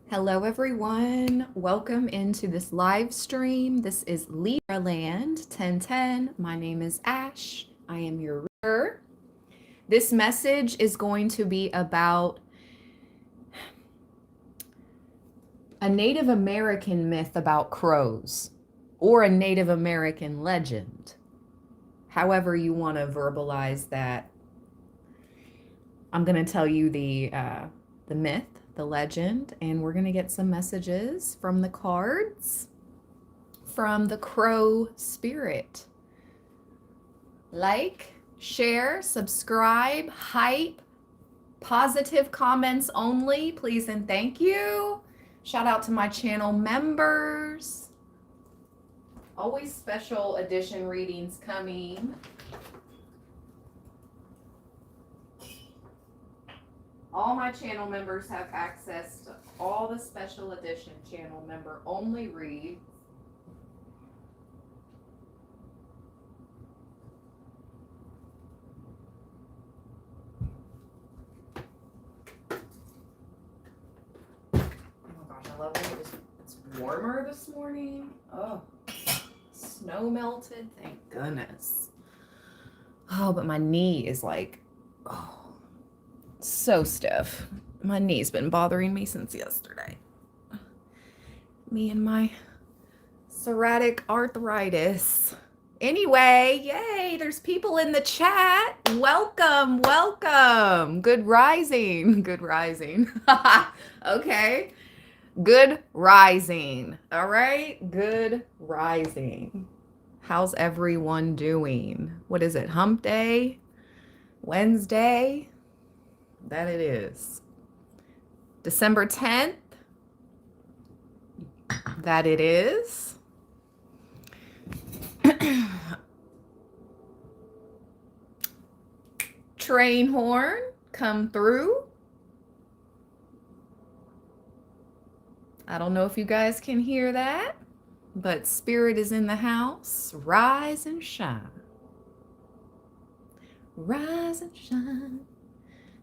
Hello, everyone. Welcome into this live stream. This is Libra Land 1010. My name is Ash. I am your reader. This message is going to be about a Native American myth about crows or a Native American legend. However you want to verbalize that. I'm going to tell you the myth, the legend, and we're going to get some messages from the cards from the crow spirit. Like, share, subscribe, hype, positive comments only, please and thank you. Shout out to my channel members. Always special edition readings coming. All my channel members have access to all the special edition channel member only reads. Oh my gosh, I love it. It's warmer this morning. Oh, snow melted. Thank goodness. Oh, but my knee is like, oh, so stiff. My knee's been bothering me since yesterday. Me and my psoriatic arthritis. Anyway, yay, there's people in the chat. Welcome, welcome. Good rising. Good rising. Okay. Good rising. All right. Good rising. How's everyone doing? What is it? Hump day? Wednesday? That it is. December 10th? That it is. Train horn, come through. I don't know if you guys can hear that, but spirit is in the house. Rise and shine. Rise and shine.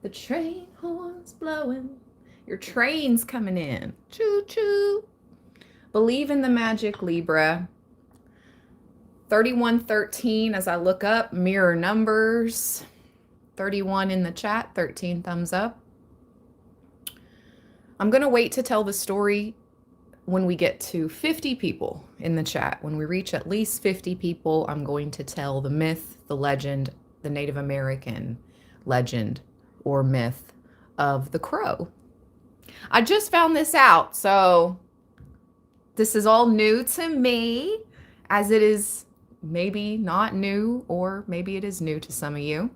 The train horn's blowing. Your train's coming in. Choo choo. Believe in the magic, Libra. 3113 as I look up, mirror numbers. 31 in the chat, 13 thumbs up. I'm going to wait to tell the story when we get to 50 people in the chat. When we reach at least 50 people, I'm going to tell the myth, the legend, the Native American legend or myth of the crow. I just found this out, so this is all new to me, as it is maybe not new, or maybe it is new to some of you.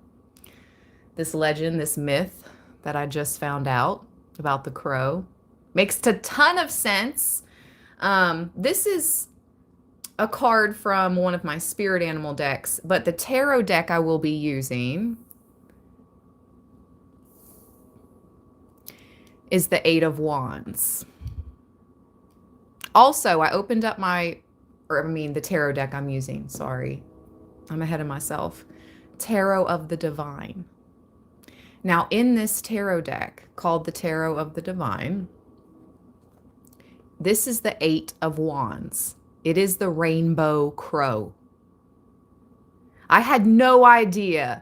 This legend, this myth that I just found out about the crow makes a ton of sense. This is a card from one of my spirit animal decks, but the tarot deck I will be using is the Eight of Wands. Also, I opened up the tarot deck I'm using. Sorry, I'm ahead of myself. Tarot of the Divine. Now, in this tarot deck called the Tarot of the Divine, this is the Eight of Wands. It is the rainbow crow. I had no idea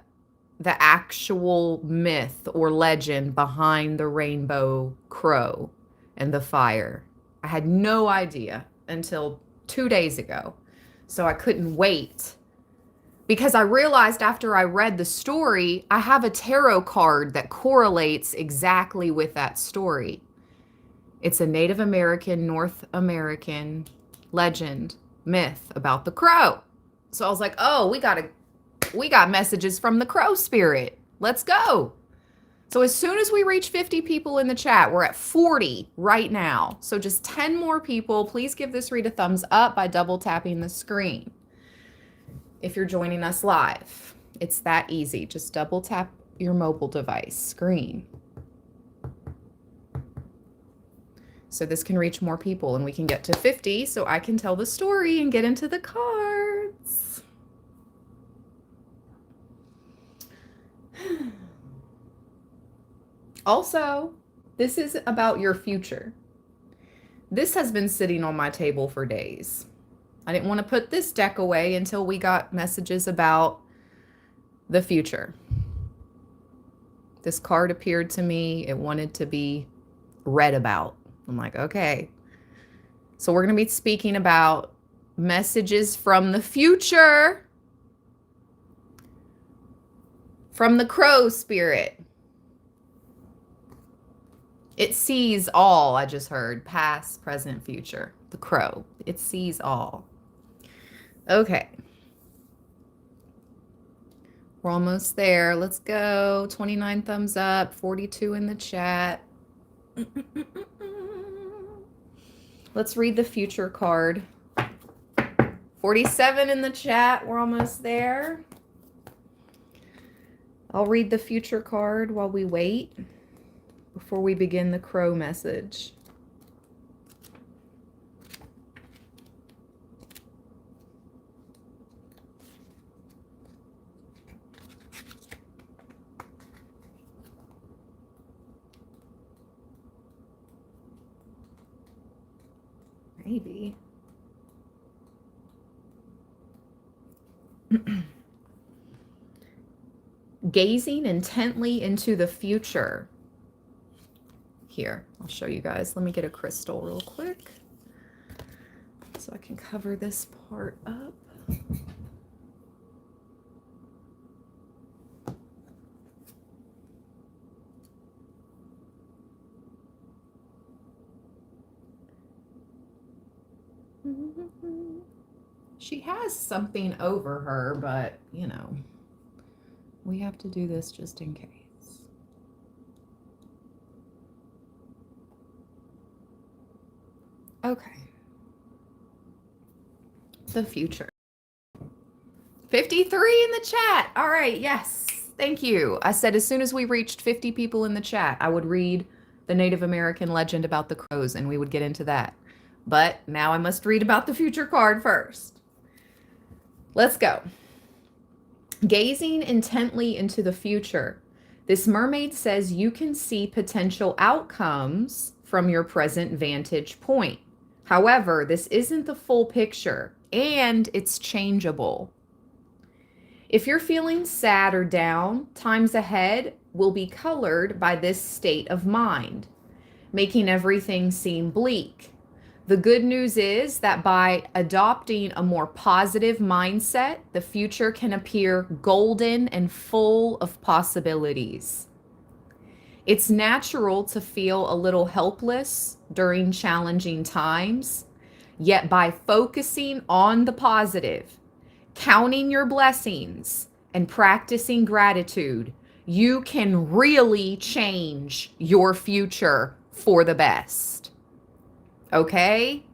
the actual myth or legend behind the rainbow crow and the fire. I had no idea until 2 days ago. So I couldn't wait, because I realized after I read the story, I have a tarot card that correlates exactly with that story. It's a Native American, North American legend, myth about the crow. So I was like, oh, we got messages from the crow spirit. Let's go. So as soon as we reach 50 people in the chat, we're at 40 right now. So just 10 more people. Please give this read a thumbs up by double tapping the screen. If you're joining us live, it's that easy. Just double tap your mobile device screen. So this can reach more people and we can get to 50 so I can tell the story and get into the cards. Also, this is about your future. This has been sitting on my table for days. I didn't want to put this deck away until we got messages about the future. This card appeared to me. It wanted to be read about. I'm like, okay. So we're going to be speaking about messages from the future, from the crow spirit. It sees all, I just heard. Past, present, future. The crow. It sees all. Okay. We're almost there. Let's go. 29 thumbs up, 42 in the chat. Let's read the future card. 47 in the chat. We're almost there. I'll read the future card while we wait before we begin the crow message. Maybe. Gazing intently into the future. Here, I'll show you guys. Let me get a crystal real quick so I can cover this part up. She has something over her, but, you know, we have to do this just in case. Okay. The future. 53 in the chat. All right, yes. Thank you. I said as soon as we reached 50 people in the chat, I would read the Native American legend about the crows, and we would get into that. But now I must read about the future card first. Let's go. Gazing intently into the future. This mermaid says you can see potential outcomes from your present vantage point. However, this isn't the full picture, and it's changeable. If you're feeling sad or down, times ahead will be colored by this state of mind, making everything seem bleak. The good news is that by adopting a more positive mindset, the future can appear golden and full of possibilities. It's natural to feel a little helpless during challenging times, yet by focusing on the positive, counting your blessings, and practicing gratitude, you can really change your future for the best. Okay?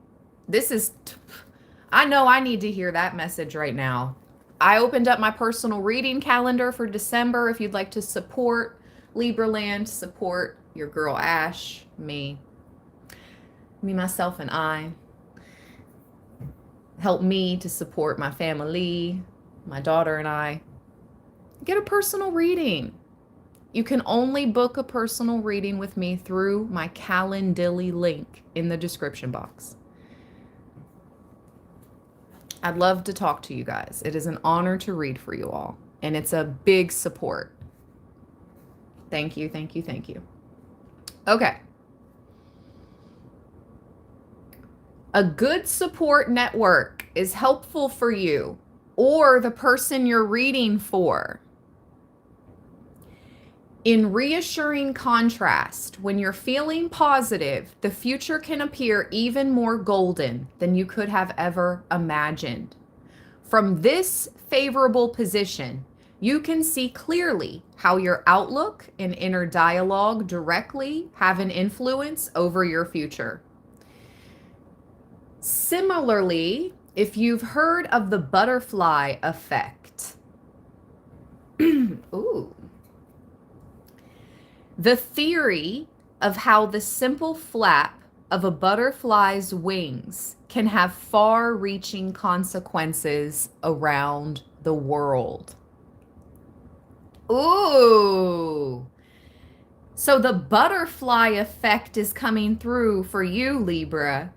I know I need to hear that message right now. I opened up my personal reading calendar for December. If you'd like to support Libra Land, support your girl Ash, me, myself, and I. Help me to support my family, my daughter and I. Get a personal reading. You can only book a personal reading with me through my Calendly link in the description box. I'd love to talk to you guys. It is an honor to read for you all, and it's a big support. Thank you, thank you, thank you. Okay. A good support network is helpful for you or the person you're reading for. In reassuring contrast, when you're feeling positive, the future can appear even more golden than you could have ever imagined. From this favorable position, you can see clearly how your outlook and inner dialogue directly have an influence over your future. Similarly, if you've heard of the butterfly effect, ooh. The theory of how the simple flap of a butterfly's wings can have far-reaching consequences around the world. Ooh. So the butterfly effect is coming through for you, Libra.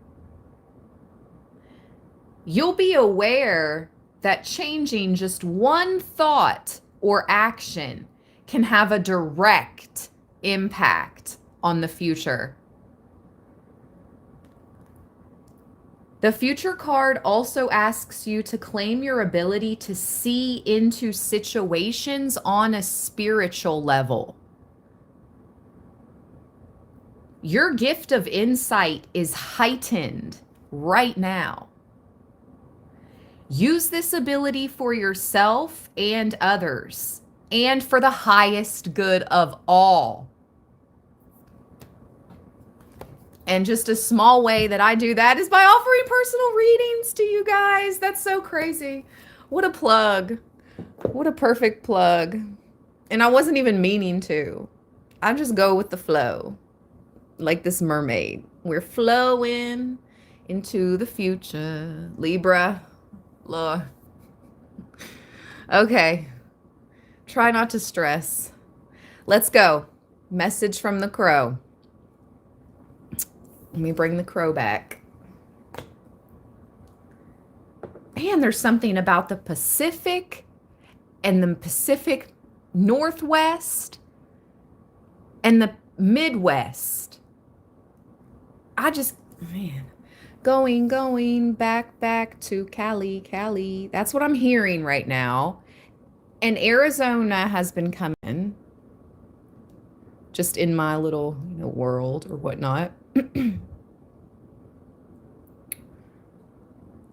You'll be aware that changing just one thought or action can have a direct impact on the future. The future card also asks you to claim your ability to see into situations on a spiritual level. Your gift of insight is heightened right now. Use this ability for yourself and others, and for the highest good of all. And just a small way that I do that is by offering personal readings to you guys. That's so crazy. What a plug. What a perfect plug. And I wasn't even meaning to. I just go with the flow. Like this mermaid. We're flowing into the future. Libra. Lord. Okay. Try not to stress. Let's go. Message from the crow. Let me bring the crow back. Man, there's something about the Pacific and the Pacific Northwest and the Midwest. Man, going back to Cali. That's what I'm hearing right now. And Arizona has been coming just in my little, world or whatnot.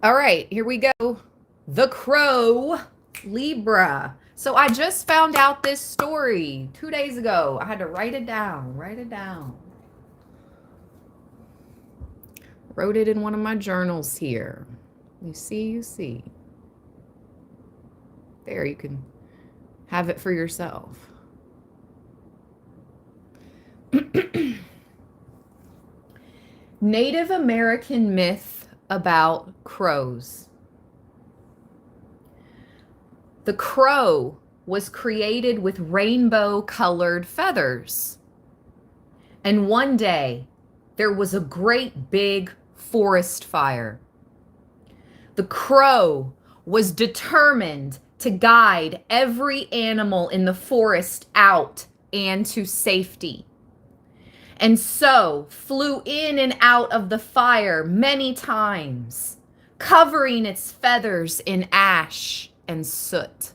All right, here we go. The Crow, Libra. So I just found out this story 2 days ago. I had to write it down. Wrote it in one of my journals here. You see. There, you can have it for yourself. Native American myth about crows. The crow was created with rainbow-colored feathers. And one day, there was a great big forest fire. The crow was determined to guide every animal in the forest out and to safety. And so flew in and out of the fire many times, covering its feathers in ash and soot.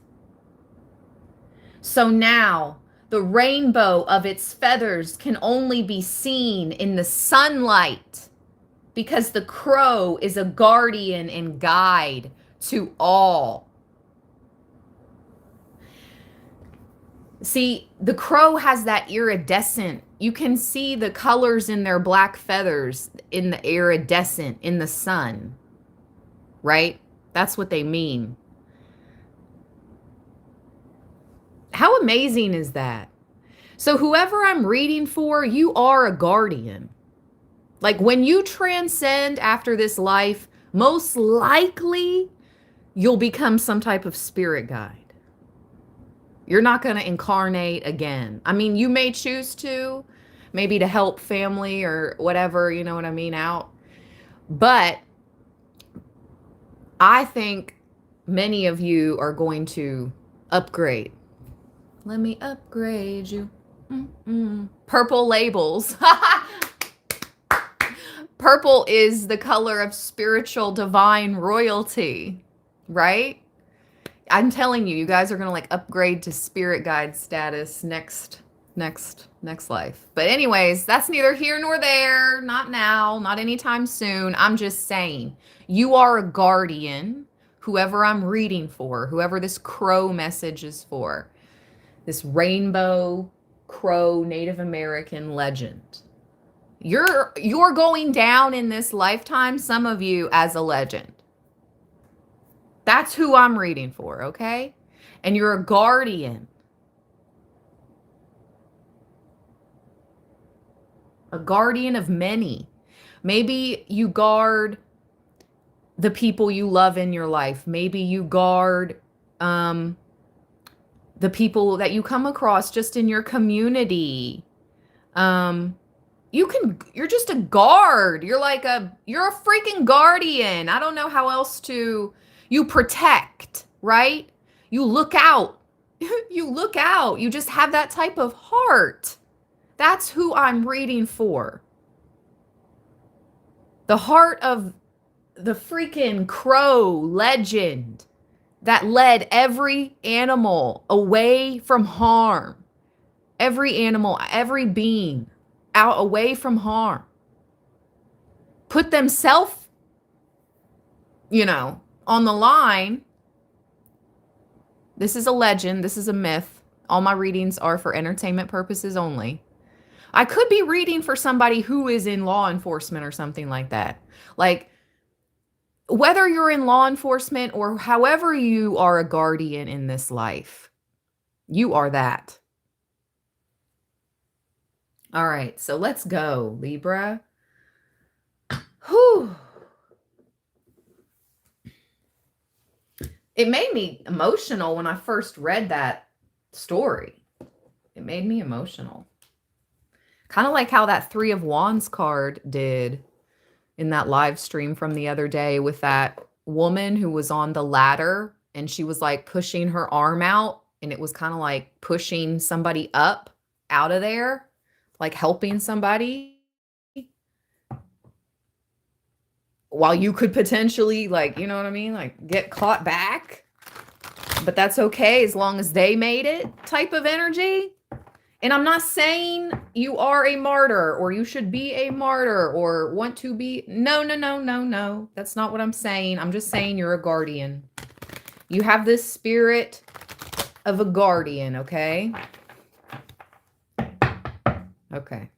So now the rainbow of its feathers can only be seen in the sunlight, because the crow is a guardian and guide to all. See, the crow has that iridescent. You can see the colors in their black feathers in the iridescent in the sun, right? That's what they mean. How amazing is that? So whoever I'm reading for, you are a guardian. Like when you transcend after this life, most likely you'll become some type of spirit guide. You're not going to incarnate again. I mean, you may choose to, maybe to help family or whatever, you know what I mean, out. But I think many of you are going to upgrade. Let me upgrade you. Purple labels. Purple is the color of spiritual divine royalty, right? I'm telling you, you guys are going to like upgrade to spirit guide status next life. But anyways, that's neither here nor there. Not now, not anytime soon. I'm just saying, you are a guardian, whoever I'm reading for, whoever this crow message is for, this rainbow crow Native American legend. You're going down in this lifetime, some of you, as a legend. That's who I'm reading for, okay? And you're a guardian. A guardian of many. Maybe you guard the people you love in your life. Maybe you guard the people that you come across just in your community. Um, you're just a guard. You're a freaking guardian. I don't know how else to, you protect, right? You look out. You look out. You just have that type of heart. That's who I'm reading for. The heart of the freaking crow legend that led every animal away from harm. Every animal, every being out away from harm. Put themselves, on the line. This is a legend. This is a myth. All my readings are for entertainment purposes only. I could be reading for somebody who is in law enforcement or something like that. Like, whether you're in law enforcement or however you are a guardian in this life, you are that. All right, so let's go, Libra. Whew. It made me emotional when I first read that story. It made me emotional. Kind of like how that Three of Wands card did in that live stream from the other day with that woman who was on the ladder and she was like pushing her arm out and it was kind of like pushing somebody up out of there, like helping somebody while you could potentially, like, you know what I mean? Like get caught back, but that's okay as long as they made it type of energy. And I'm not saying you are a martyr or you should be a martyr or want to be. No, no, no, no, no. That's not what I'm saying. I'm just saying you're a guardian. You have this spirit of a guardian, okay? Okay.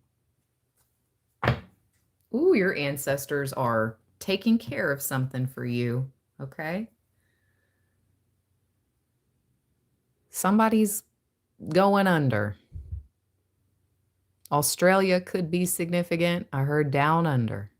Ooh, your ancestors are taking care of something for you, okay? Somebody's going under. Australia could be significant. I heard down under.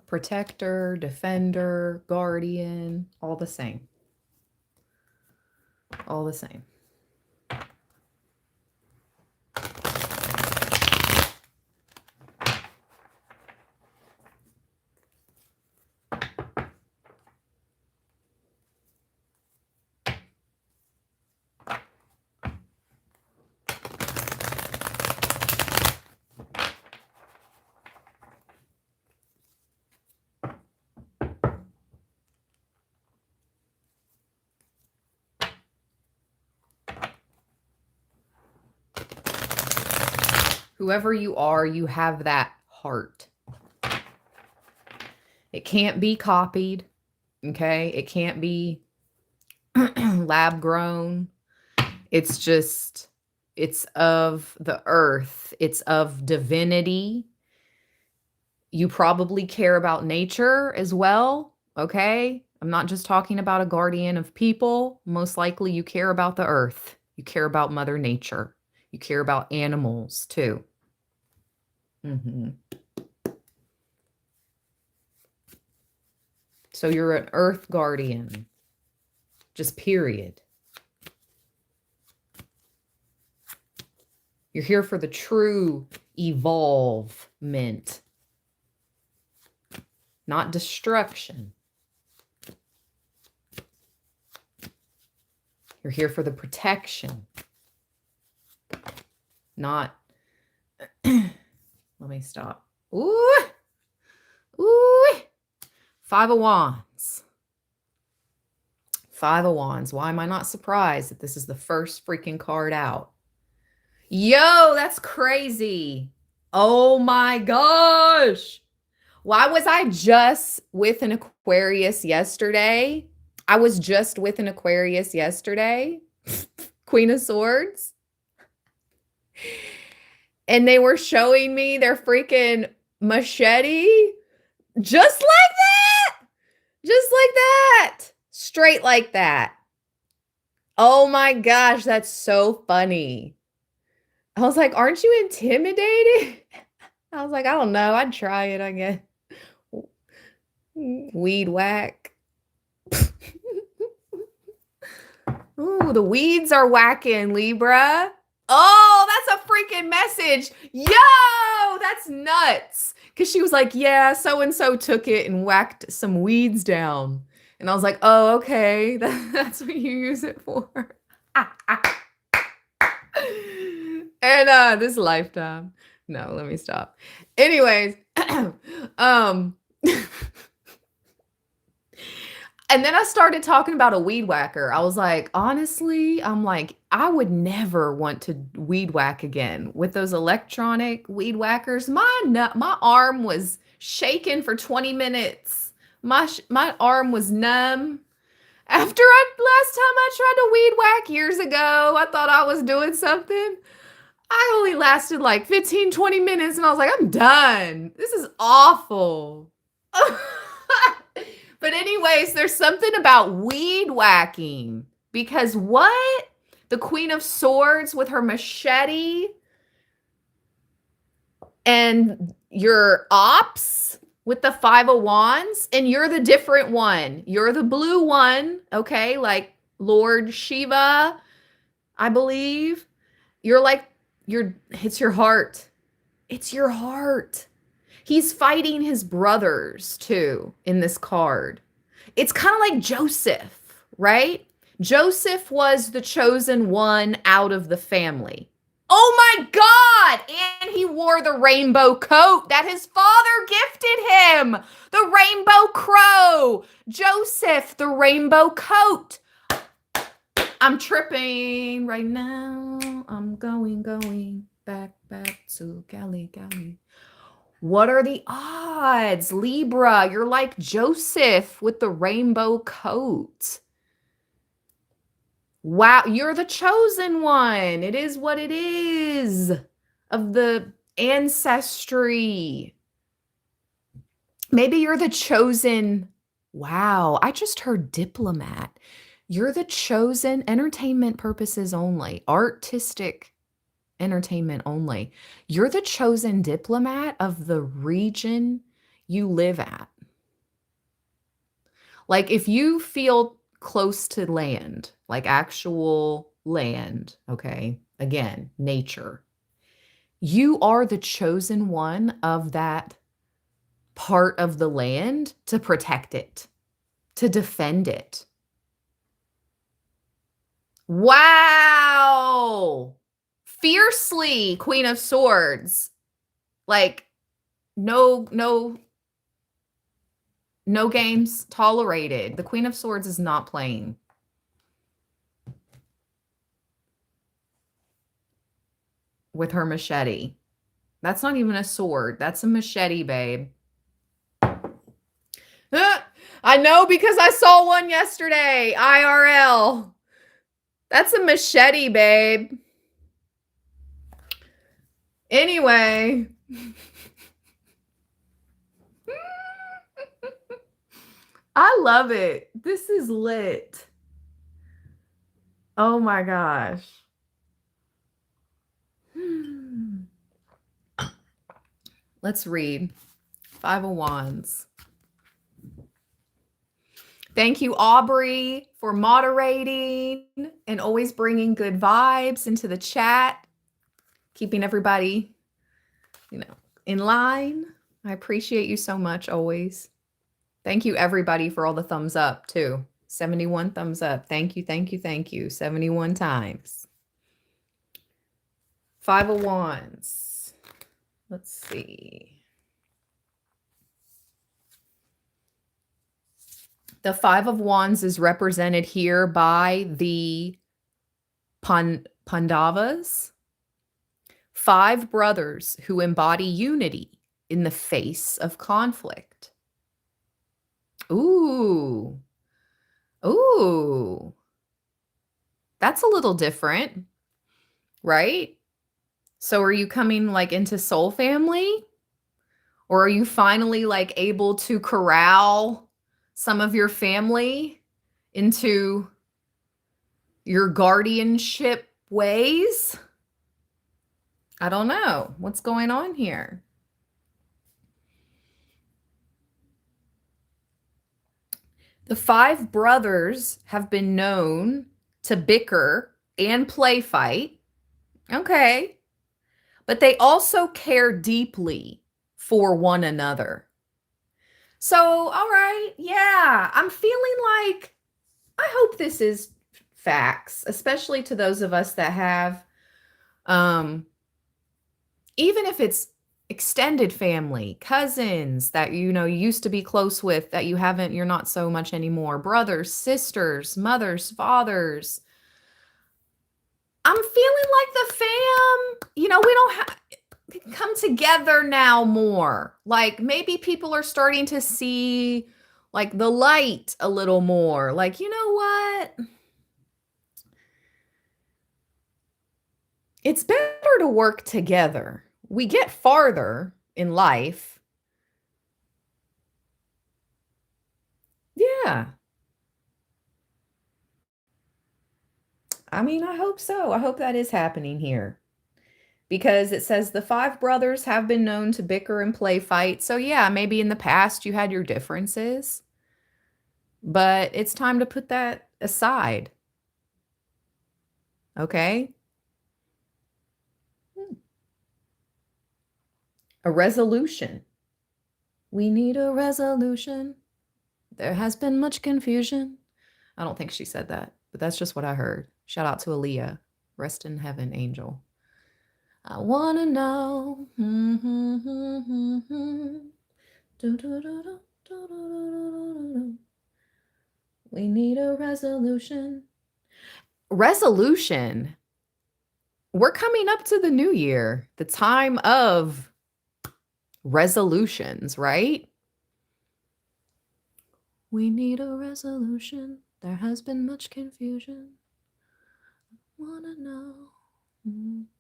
Protector, defender, guardian, all the same. All the same. Whoever you are, you have that heart. It can't be copied, okay? It can't be lab grown. It's just, it's of the earth. It's of divinity. You probably care about nature as well, okay? I'm not just talking about a guardian of people. Most likely you care about the earth. You care about Mother Nature. You care about animals too. So you're an earth guardian, just period. You're here for the true evolvement, not destruction. You're here for the protection, not... Let me stop. Ooh. Ooh. Five of Wands. Five of Wands. Why am I not surprised that this is the first freaking card out? Yo, that's crazy. Oh my gosh. Why was I just with an Aquarius yesterday? I was just with an Aquarius yesterday. Queen of Swords. and they were showing me their freaking machete just like that. Just like that. Straight like that. Oh my gosh, that's so funny. I was like, "Aren't you intimidated?" I was like, "I don't know. I'd try it, I guess." Weed whack. Ooh, the weeds are whacking, Libra. Oh, that's a freaking message. Yo, that's nuts. Because she was like, yeah, so-and-so took it and whacked some weeds down. And I was like, oh, okay. That's what you use it for. And this lifetime. No, let me stop. Anyways, um and then I started talking about a weed whacker. I was like, honestly, I'm like, I would never want to weed whack again with those electronic weed whackers. My arm was shaking for 20 minutes. My arm was numb. After last time I tried to weed whack years ago, I thought I was doing something. I only lasted like 15, 20 minutes and I was like, I'm done. This is awful. But anyways, there's something about weed whacking because what? The Queen of Swords with her machete and your ops with the Five of Wands, and you're the different one. You're the blue one, okay? Like Lord Shiva, I believe. You're like, it's your heart. It's your heart. He's fighting his brothers too in this card. It's kind of like Joseph, right? Joseph was the chosen one out of the family. Oh my God! And he wore the rainbow coat that his father gifted him. The rainbow crow. Joseph, the rainbow coat. I'm tripping right now. I'm going back to Cali. What are the odds? Libra, you're like Joseph with the rainbow coat. Wow, you're the chosen one. It is what it is of the ancestry. Maybe you're the chosen. Wow, I just heard diplomat. You're the chosen entertainment purposes only, artistic entertainment only. You're the chosen diplomat of the region you live at. Like if you feel close to land, like actual land, okay? Again, nature. You are the chosen one of that part of the land to protect it, to defend it. Wow. Fiercely, Queen of Swords. Like no games tolerated. The Queen of Swords is not playing. With her machete. That's not even a sword. That's a machete, babe. I know because I saw one yesterday, IRL. That's a machete, babe. Anyway. I love it. This is lit. Oh my gosh. Let's read. Five of Wands. Thank you, Aubrey, for moderating and always bringing good vibes into the chat, keeping everybody, in line. I appreciate you so much always. Thank you, everybody, for all the thumbs up, too. 71 thumbs up. Thank you, thank you, thank you. 71 times. Five of Wands. Let's see. The Five of Wands is represented here by the Pandavas, 5 brothers who embody unity in the face of conflict. Ooh. Ooh. That's a little different, right? So are you coming like into soul family? Or are you finally like able to corral some of your family into your guardianship ways? I don't know. What's going on here? The five brothers have been known to bicker and play fight. Okay. But they also care deeply for one another. So, all right. Yeah. I'm feeling like I hope this is facts, especially to those of us that have, um, even if it's extended family, cousins that you know you used to be close with that you're not so much anymore, brothers, sisters, mothers, fathers. I'm feeling like the fam, we don't have come together now more. Like maybe people are starting to see like the light a little more. Like, you know what? It's better to work together. We get farther in life. Yeah. I mean, I hope so. I hope that is happening here because it says the five brothers have been known to bicker and play fight. So, yeah, maybe in the past you had your differences, but it's time to put that aside. Okay. A resolution. We need a resolution. There has been much confusion. I don't think she said that, but that's just what I heard. Shout out to Aaliyah. Rest in heaven, angel. I want to know. We need a resolution. Resolution. We're coming up to the new year, the time of resolutions, right? We need a resolution. There has been much confusion. Wanna know.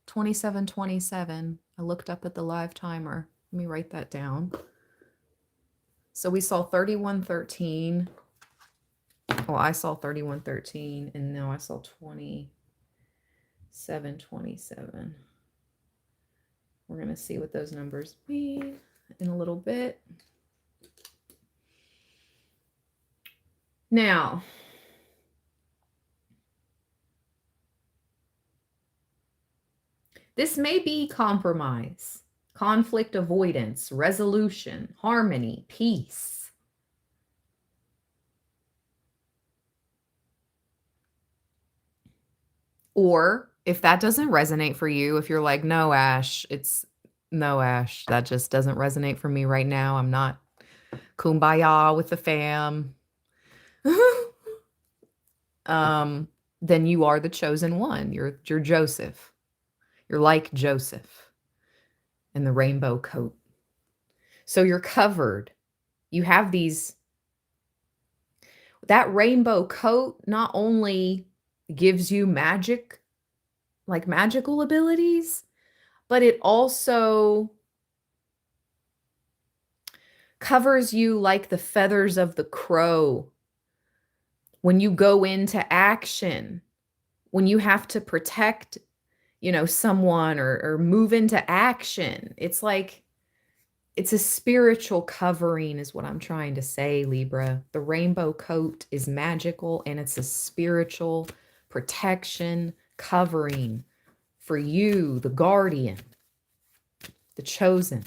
2727. I looked up at the live timer. Let me write that down. So we saw 3113. Well, I saw 3113 and now I saw 2727. We're going to see what those numbers mean in a little bit. Now, this may be compromise, conflict avoidance, resolution, harmony, peace. Or if that doesn't resonate for you, if you're like, no, Ash, that just doesn't resonate for me right now. I'm not kumbaya with the fam. Then you are the chosen one. You're Joseph. You're like Joseph in the rainbow coat. So you're covered. You have that rainbow coat not only gives you magic, like magical abilities, but it also covers you like the feathers of the crow. When you go into action, when you have to protect, someone or move into action, it's like, it's a spiritual covering is what I'm trying to say, Libra. The rainbow coat is magical and it's a spiritual protection covering for you, the guardian, the chosen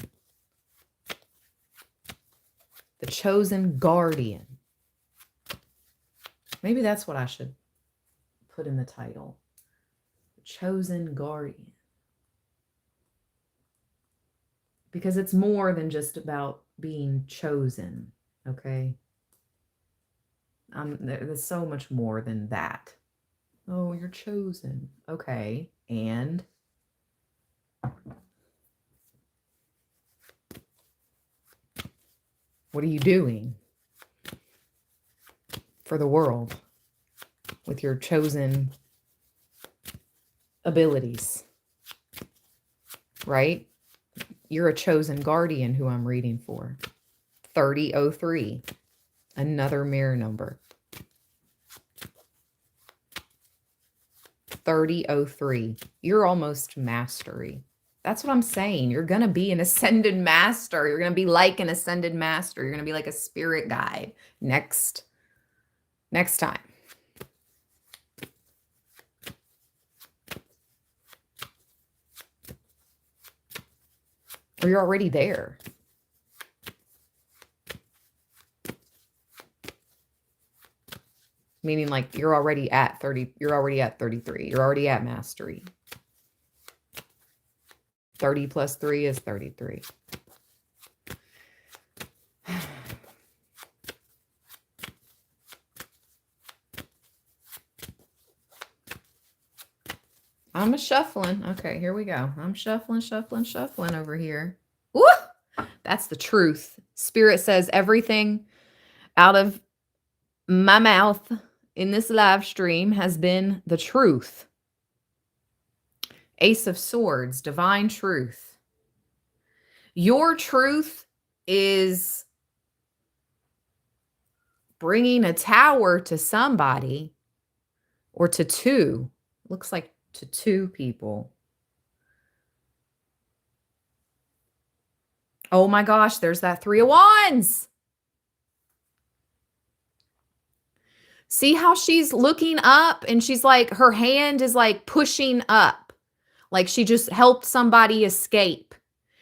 guardian. Maybe that's what I should put in the title. The chosen guardian. Because it's more than just about being chosen, okay? There's so much more than that. Oh, you're chosen. Okay, and what are you doing for the world with your chosen abilities? right? You're a chosen guardian who I'm reading for. 3003, another mirror number. 3003, you're almost mastery. That's what I'm saying. You're going to be an ascended master. You're going to be like an ascended master. You're going to be like a spirit guide next time. Or you're already there. Meaning like you're already at 30, you're already at 33. You're already at mastery. 30 plus 3 is 33. I'm a shuffling. Okay, here we go. I'm shuffling over here. Woo! That's the truth. Spirit says everything out of my mouth in this live stream has been the truth. Ace of Swords, divine truth. Your truth is bringing a tower to somebody or to two. Looks like to two people. Oh my gosh, there's that 3 of Wands. See how she's looking up and she's like, her hand is like pushing up. Like she just helped somebody escape.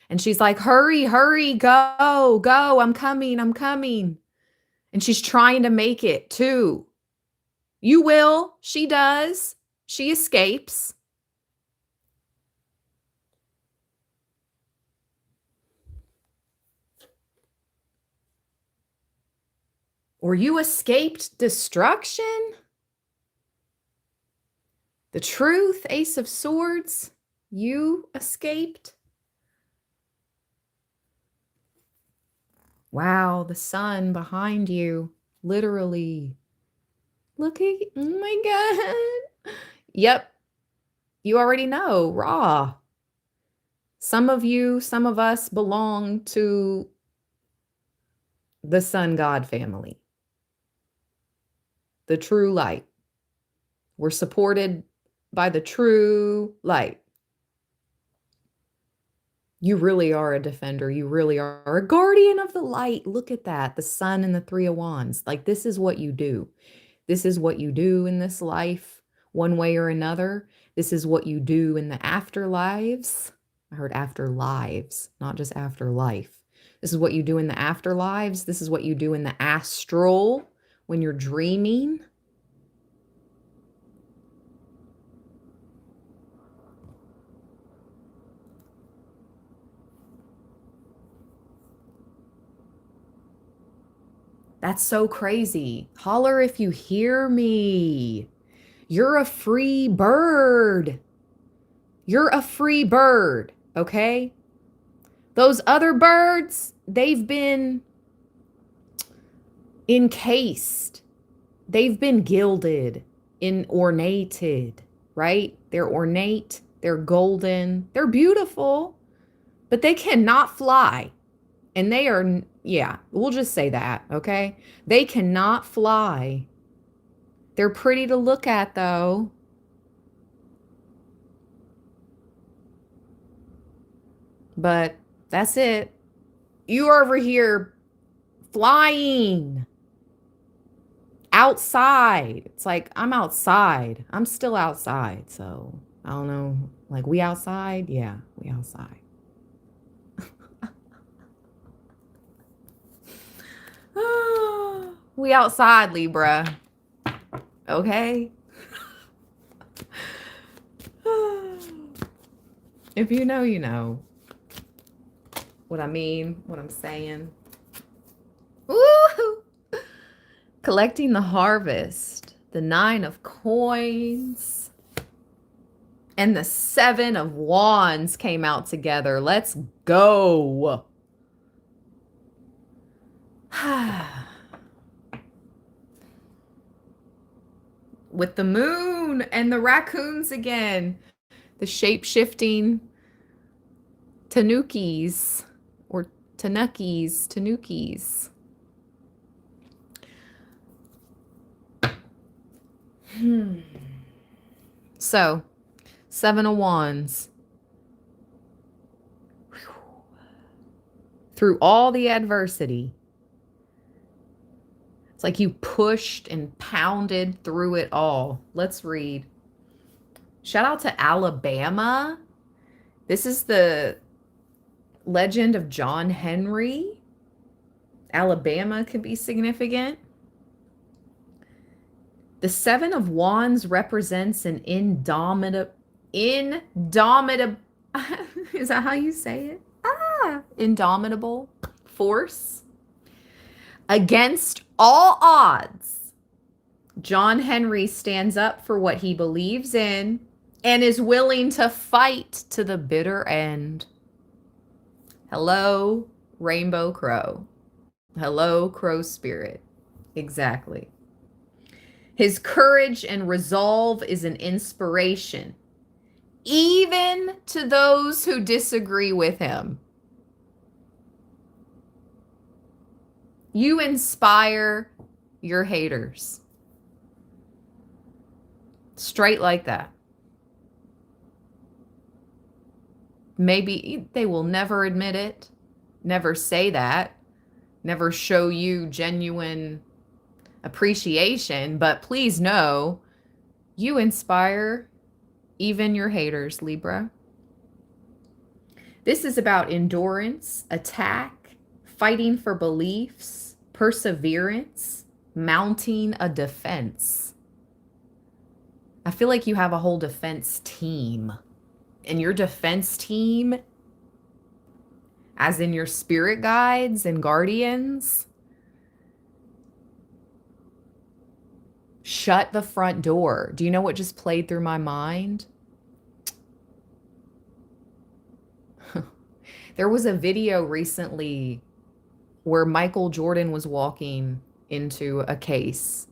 And she's like, hurry, hurry, go, go. I'm coming, I'm coming. And she's trying to make it too. You will. She does. She escapes. Or you escaped destruction? The truth, Ace of Swords, you escaped. Wow, the sun behind you, literally. Look at, oh my God. Yep, you already know, raw. Some of you, some of us belong to the sun god family. The true light. We're supported by the true light. You really are a defender. You really are a guardian of the light. Look at that. The sun and the 3 of Wands. Like, this is what you do. This is what you do in this life, one way or another. This is what you do in the afterlives. I heard afterlives, not just afterlife. This is what you do in the afterlives. This is what you do in the astral when you're dreaming. That's so crazy. Holler if you hear me. You're a free bird. You're a free bird, okay? Those other birds, they've been encased. They've been gilded, ornated, right? They're ornate, they're golden, they're beautiful, but they cannot fly. And they are, yeah, we'll just say that, okay? They cannot fly. They're pretty to look at, though. But that's it. You're over here flying outside. It's like, I'm outside. I'm still outside. So I don't know. Like, we outside? Yeah, we outside. We outside, Libra. Okay? If you know, you know what I mean, what I'm saying. Woo! Collecting the harvest, the 9 of coins, and the 7 of wands came out together. Let's go. With the moon and the raccoons again, the shape-shifting Tanukis or Tanukis. So, Seven of Wands. Through all the adversity, it's like you pushed and pounded through it all. Let's read. Shout out to Alabama. This is the legend of John Henry. Alabama could be significant. The Seven of Wands represents an indomitable, is that how you say it? Indomitable force. Against all odds, John Henry stands up for what he believes in and is willing to fight to the bitter end. Hello, Rainbow Crow. Hello, Crow Spirit. Exactly. His courage and resolve is an inspiration, even to those who disagree with him. You inspire your haters. Straight like that. Maybe they will never admit it, never say that, never show you genuine appreciation, but please know you inspire even your haters, Libra. This is about endurance, attack, fighting for beliefs, perseverance, mounting a defense. I feel like you have a whole defense team. And your defense team, as in your spirit guides and guardians, shut the front door. Do you know what just played through my mind? There was a video recently where Michael Jordan was walking into a case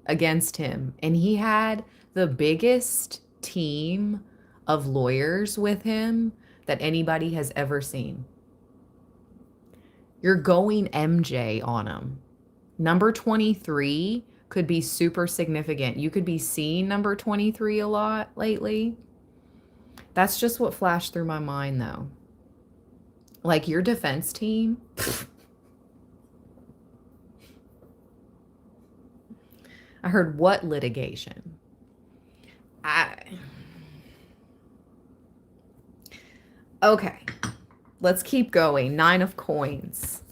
against him, and he had the biggest team of lawyers with him that anybody has ever seen. You're going MJ on him. Number 23 could be super significant. You could be seeing number 23 a lot lately. That's just what flashed through my mind, though. Like your defense team. I heard what litigation? Okay, let's keep going. 9 of Coins.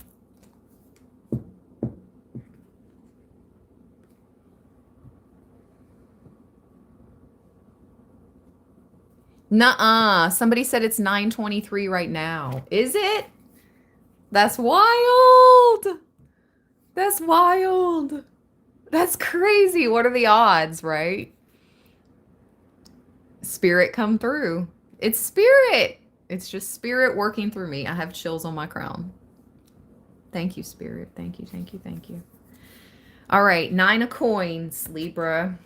Nuh-uh. Somebody said it's 9:23 right now. Is it? That's wild. That's wild. That's crazy. What are the odds, right? Spirit come through. It's spirit. It's just spirit working through me. I have chills on my crown. Thank you, spirit. Thank you, thank you, thank you. All right, 9 of Coins, Libra.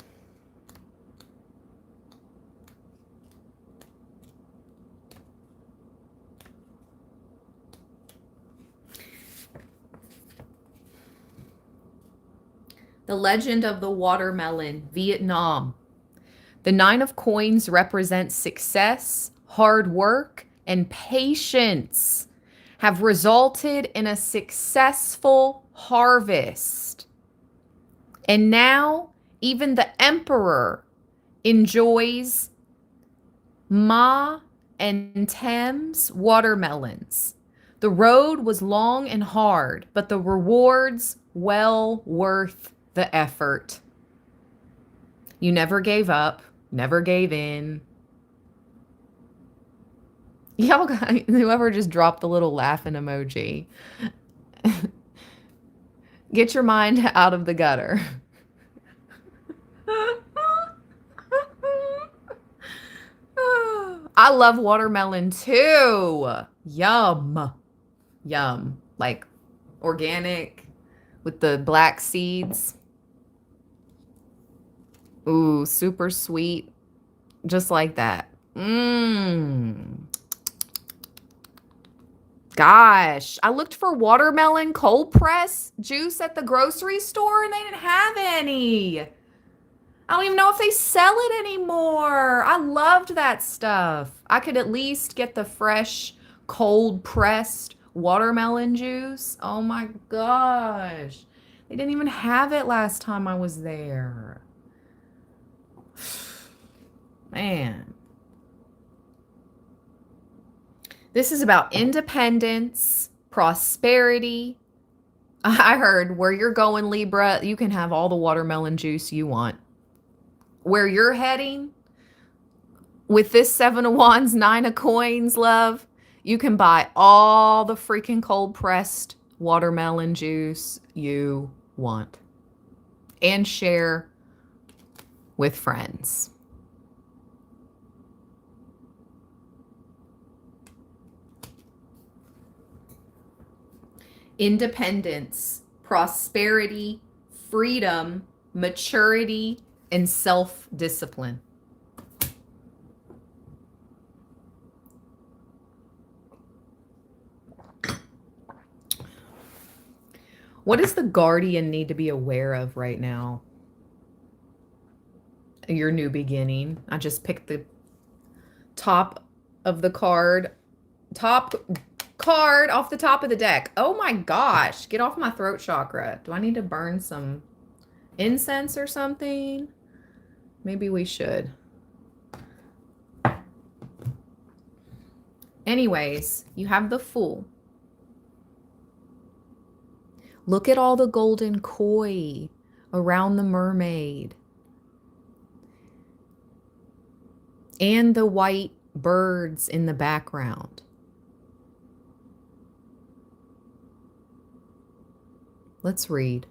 The Legend of the Watermelon, Vietnam. The 9 of Coins represents success, hard work, and patience have resulted in a successful harvest. And now even the emperor enjoys Ma and Thames watermelons. The road was long and hard, but the rewards well worth the effort. You never gave up, never gave in. Y'all, whoever just dropped the little laughing emoji, get your mind out of the gutter. I love watermelon too. Yum. Yum. Like organic with the black seeds. Ooh, super sweet. Just like that. Mmm. Gosh, I looked for watermelon cold press juice at the grocery store and they didn't have any. I don't even know if they sell it anymore. I loved that stuff. I could at least get the fresh, cold pressed watermelon juice. Oh my gosh. They didn't even have it last time I was there. Man. This is about independence, prosperity. I heard where you're going, Libra, you can have all the watermelon juice you want. Where you're heading with this 7 of Wands, 9 of Coins, love, you can buy all the freaking cold pressed watermelon juice you want and share with friends. Independence, prosperity, freedom, maturity, and self-discipline. What does the guardian need to be aware of right now? Your new beginning. I just picked the top of the card. Top card off the top of the deck. Oh my gosh. Get off my throat chakra. Do I need to burn some incense or something? Maybe we should. Anyways, you have the Fool. Look at all the golden koi around the mermaid. And the white birds in the background. Let's read.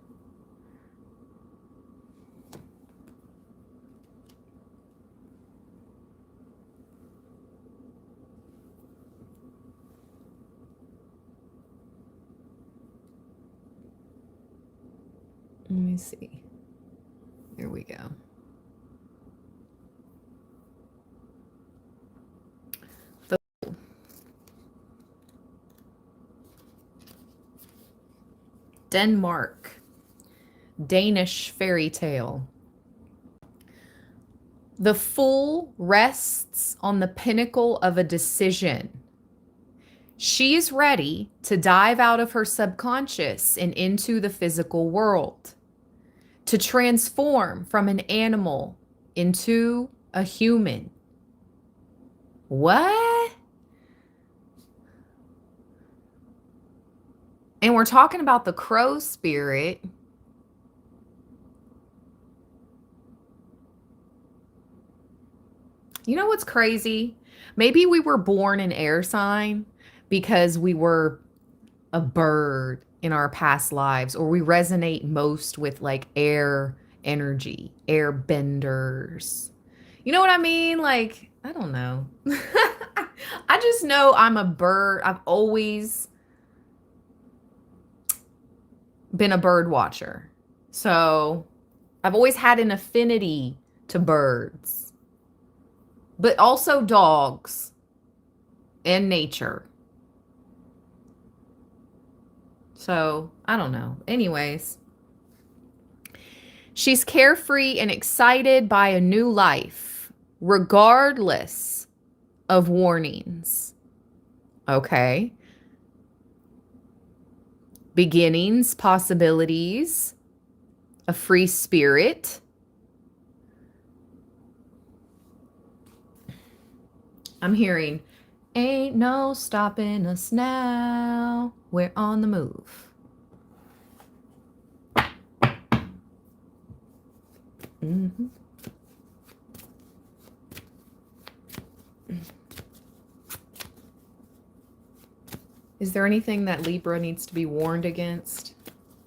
Let me see. There we go. Denmark. Danish fairy tale. The Fool rests on the pinnacle of a decision. She is ready to dive out of her subconscious and into the physical world, to transform from an animal into a human. What? And we're talking about the crow spirit. You know what's crazy? Maybe we were born an air sign because we were a bird in our past lives, or we resonate most with like air energy, air benders. You know what I mean? Like, I don't know. I just know I'm a bird. I've always been a bird watcher. So I've always had an affinity to birds, but also dogs and nature. So I don't know. Anyways, she's carefree and excited by a new life, regardless of warnings. Okay. Beginnings, possibilities, a free spirit. I'm hearing, ain't no stopping us now. We're on the move. Mm-hmm. Is there anything that Libra needs to be warned against?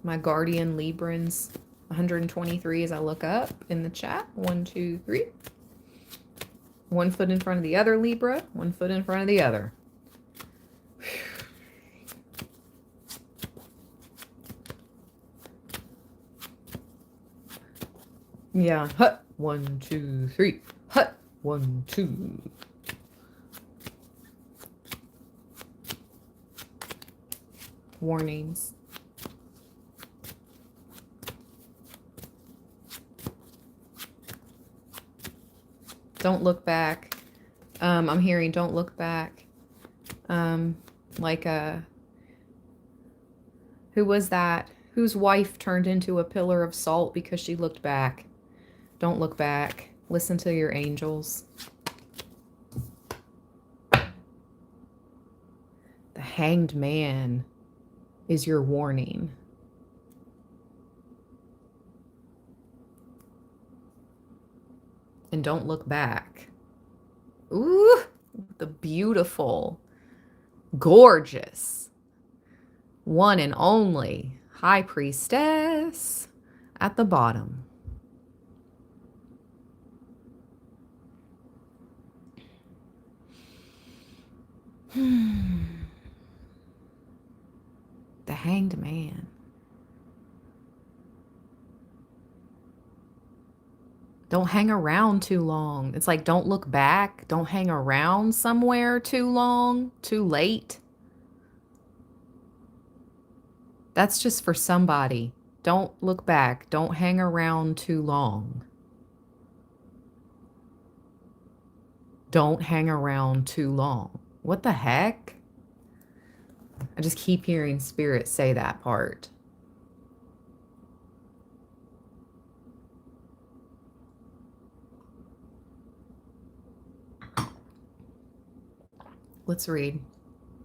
My guardian Librans, 123 as I look up in the chat. 1, 2, 3. 1 foot in front of the other Libra, 1 foot in front of the other. Yeah, hut, 1, 2, 3. Hut, 1, 2. Warnings. Don't look back. I'm hearing don't look back. Like who was that? Whose wife turned into a pillar of salt because she looked back? Don't look back. Listen to your angels. The Hanged Man is your warning. And don't look back. Ooh, the beautiful, gorgeous, one and only High Priestess at the bottom. The Hanged Man. Don't hang around too long. It's like, don't look back. Don't hang around somewhere too long, too late. That's just for somebody. Don't look back. Don't hang around too long. Don't hang around too long. What the heck? I just keep hearing Spirit say that part. Let's read.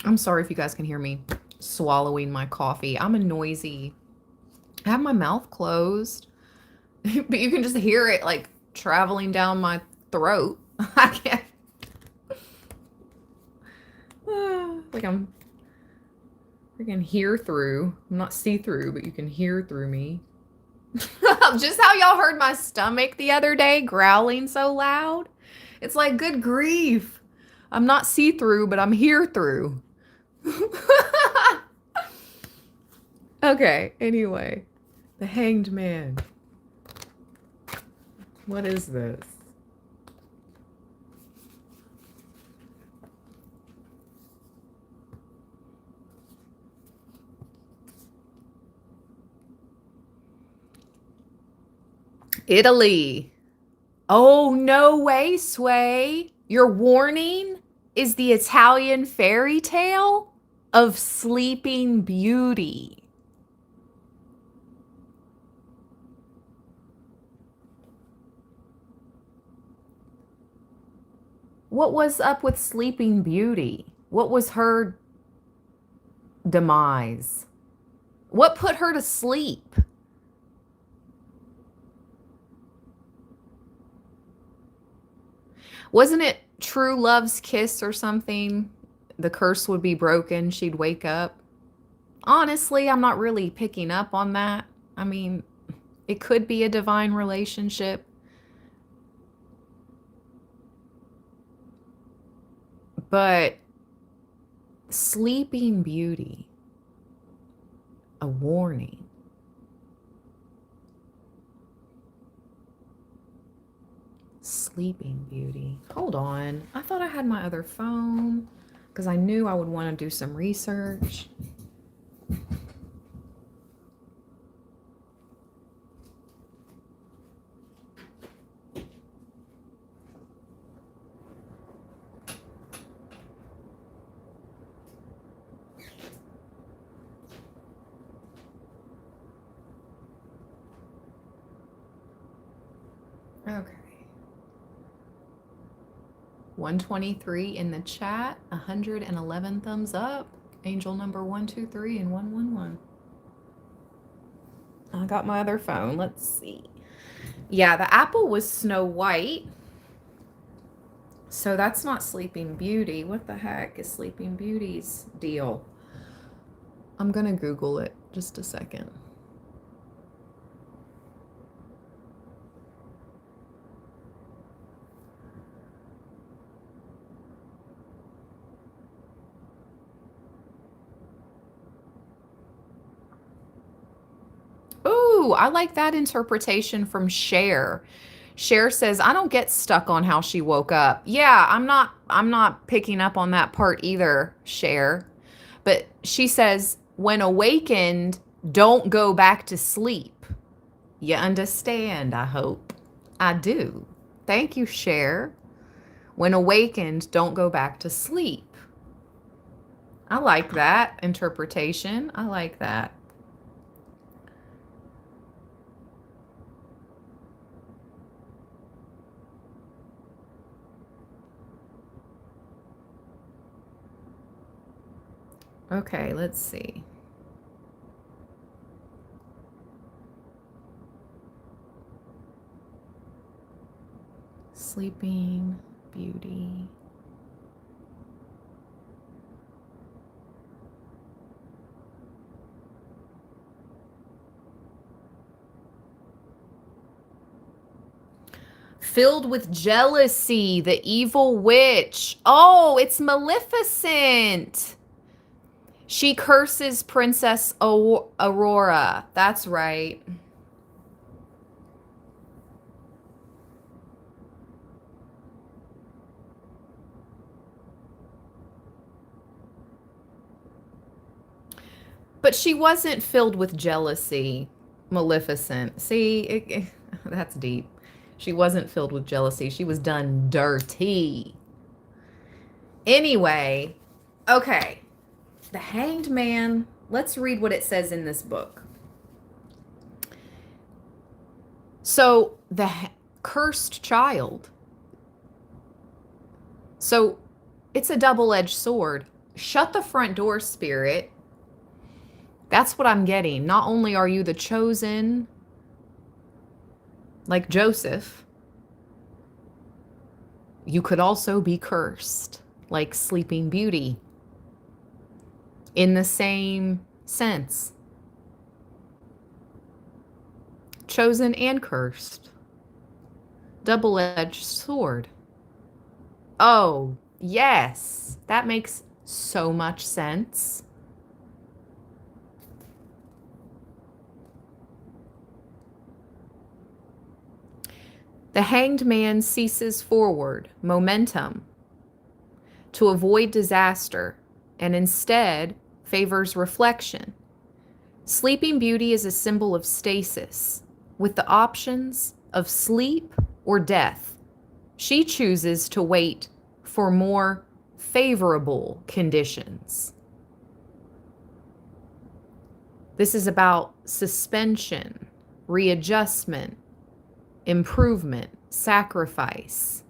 I'm sorry if you guys can hear me swallowing my coffee. I'm a noisy. I have my mouth closed, but you can just hear it like traveling down my throat. I can't. Like I'm freaking hear through. I'm not see through, but you can hear through me. Just how y'all heard my stomach the other day growling so loud. It's like, good grief. I'm not see through, but I'm hear through. Okay, anyway. The Hanged Man. What is this? Italy. Oh, no way, Sway. Your warning is the Italian fairy tale of Sleeping Beauty. What was up with Sleeping Beauty? What was her demise? What put her to sleep? Wasn't it True Love's Kiss or something? The curse would be broken. She'd wake up. Honestly, I'm not really picking up on that. I mean, it could be a divine relationship. But Sleeping Beauty, a warning. Sleeping Beauty. Hold on. I thought I had my other phone because I knew I would want to do some research. Okay. 123 in the chat, 111 thumbs up. Angel number 123 and 111. I got my other phone. Let's see. Yeah, the apple was Snow White. So that's not Sleeping Beauty. What the heck is Sleeping Beauty's deal? I'm going to Google it. Just a second. Ooh, I like that interpretation from Cher. Cher says, I don't get stuck on how she woke up. Yeah, I'm not picking up on that part either, Cher. But she says, when awakened, don't go back to sleep. You understand, I hope. I do. Thank you, Cher. When awakened, don't go back to sleep. I like that interpretation. I like that. Okay, let's see. Sleeping Beauty. Filled with jealousy, the evil witch. Oh, it's Maleficent. She curses Princess Aurora. That's right. But she wasn't filled with jealousy, Maleficent. See, that's deep. She wasn't filled with jealousy. She was done dirty. Anyway, okay. The Hanged Man. Let's read what it says in this book. So, the cursed child. So, it's a double-edged sword. Shut the front door, spirit. That's what I'm getting. Not only are you the chosen, like Joseph, you could also be cursed, like Sleeping Beauty, in the same sense. Chosen and cursed. Double-edged sword. Oh, yes. That makes so much sense. The Hanged Man ceases forward, momentum, to avoid disaster, and instead favors reflection. Sleeping Beauty is a symbol of stasis, with the options of sleep or death. She chooses to wait for more favorable conditions. This is about suspension, readjustment, improvement, sacrifice.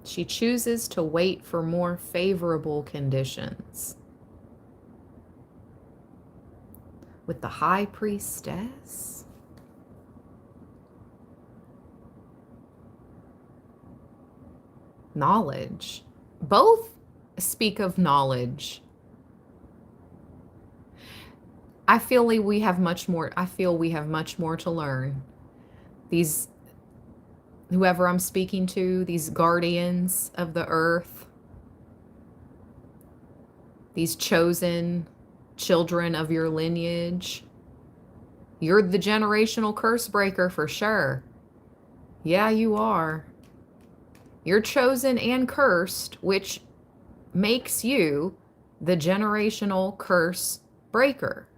She chooses to wait for more favorable conditions. With the High Priestess. Knowledge. Both speak of knowledge. I feel we have much more to learn. These, whoever I'm speaking to, these guardians of the earth, these chosen children of your lineage, you're the generational curse breaker for sure. Yeah, you are. You're chosen and cursed, which makes you the generational curse breaker.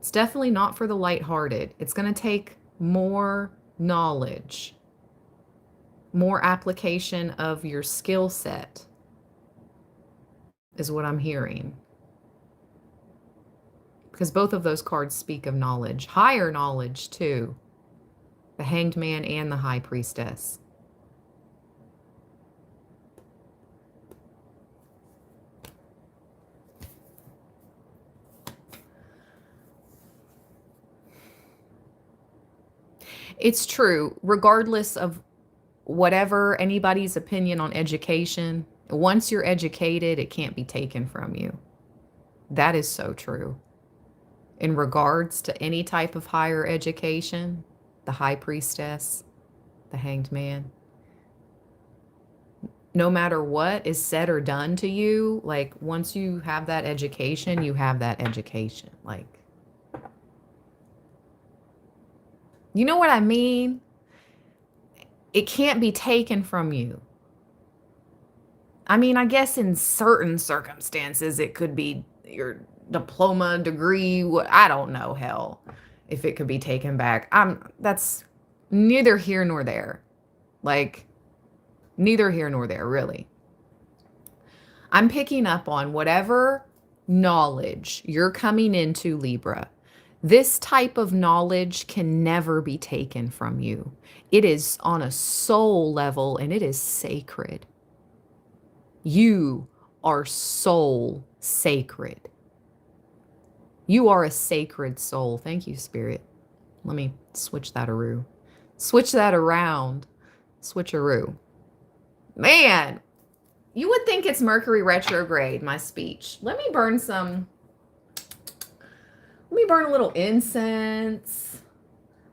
It's definitely not for the lighthearted. It's going to take more knowledge, more application of your skill set, is what I'm hearing. Because both of those cards speak of knowledge, higher knowledge too. The Hanged Man and the High Priestess. It's true, regardless of whatever anybody's opinion on education, once you're educated, it can't be taken from you. That is so true. In regards to any type of higher education, the High Priestess, the Hanged Man, no matter what is said or done to you, like once you have that education, you have that education. Like, you know what I mean? It can't be taken from you. I mean, I guess in certain circumstances, it could be your diploma, degree, what I don't know, hell, if it could be taken back. That's neither here nor there. Like, neither here nor there, really. I'm picking up on whatever knowledge you're coming into, Libra. This type of knowledge can never be taken from you. It is on a soul level and it is sacred. You are soul sacred. You are a sacred soul. Thank you, Spirit. Let me switch that around. Switch that around. Switcheroo. Man, you would think it's Mercury retrograde, my speech. Let me burn a little incense.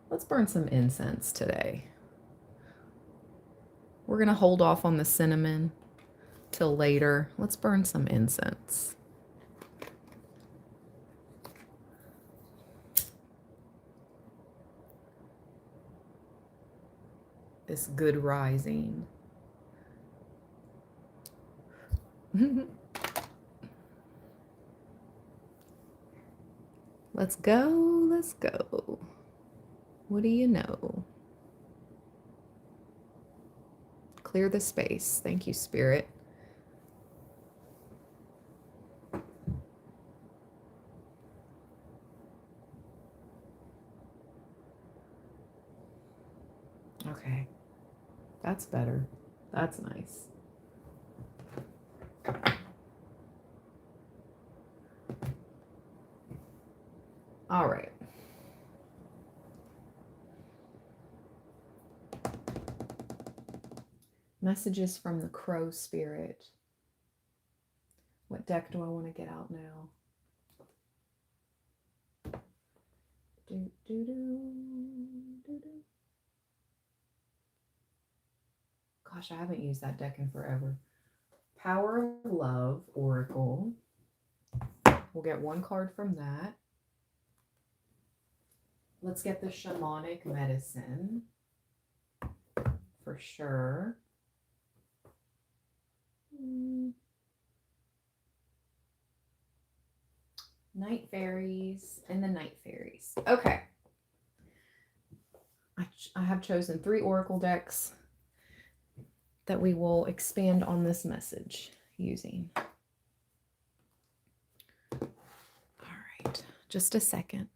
Let's burn some incense today. We're going to hold off on the cinnamon till later. Let's burn some incense. This good rising. Let's go. Let's go. What do you know? Clear the space. Thank you, Spirit. Okay. That's better. That's nice. All right. Messages from the Crow Spirit. What deck do I want to get out now? Gosh, I haven't used that deck in forever. Power of Love, Oracle. We'll get one card from that. Let's get the Shamanic Medicine. For sure. Night Fairies and the Night Fairies. Okay. I have chosen 3 Oracle decks that we will expand on this message using. All right. Just a second.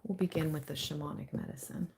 We'll begin with the Shamanic Medicine.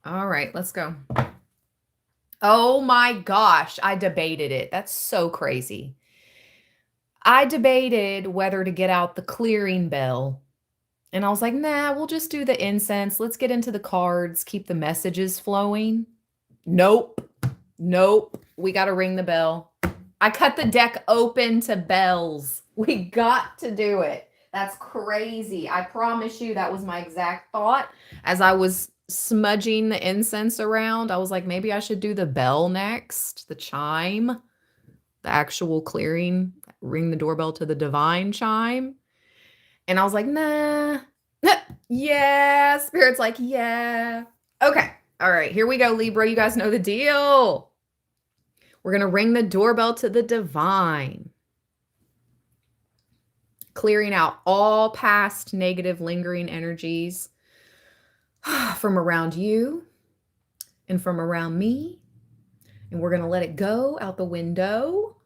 All right, let's go. Oh my gosh, I debated it. That's so crazy. I debated whether to get out the clearing bell. And I was like, nah, we'll just do the incense. Let's get into the cards, keep the messages flowing. Nope. Nope. We got to ring the bell. I cut the deck open to bells. We got to do it. That's crazy. I promise you that was my exact thought as I was smudging the incense around. I was like, maybe I should do the bell next, the chime, the actual clearing, ring the doorbell to the divine chime. And I was like, nah. Yeah. Spirit's like, yeah. Okay. All right. Here we go, Libra. You guys know the deal. We're going to ring the doorbell to the divine. Clearing out all past negative lingering energies. from around you and from around me. And we're going to let it go out the window.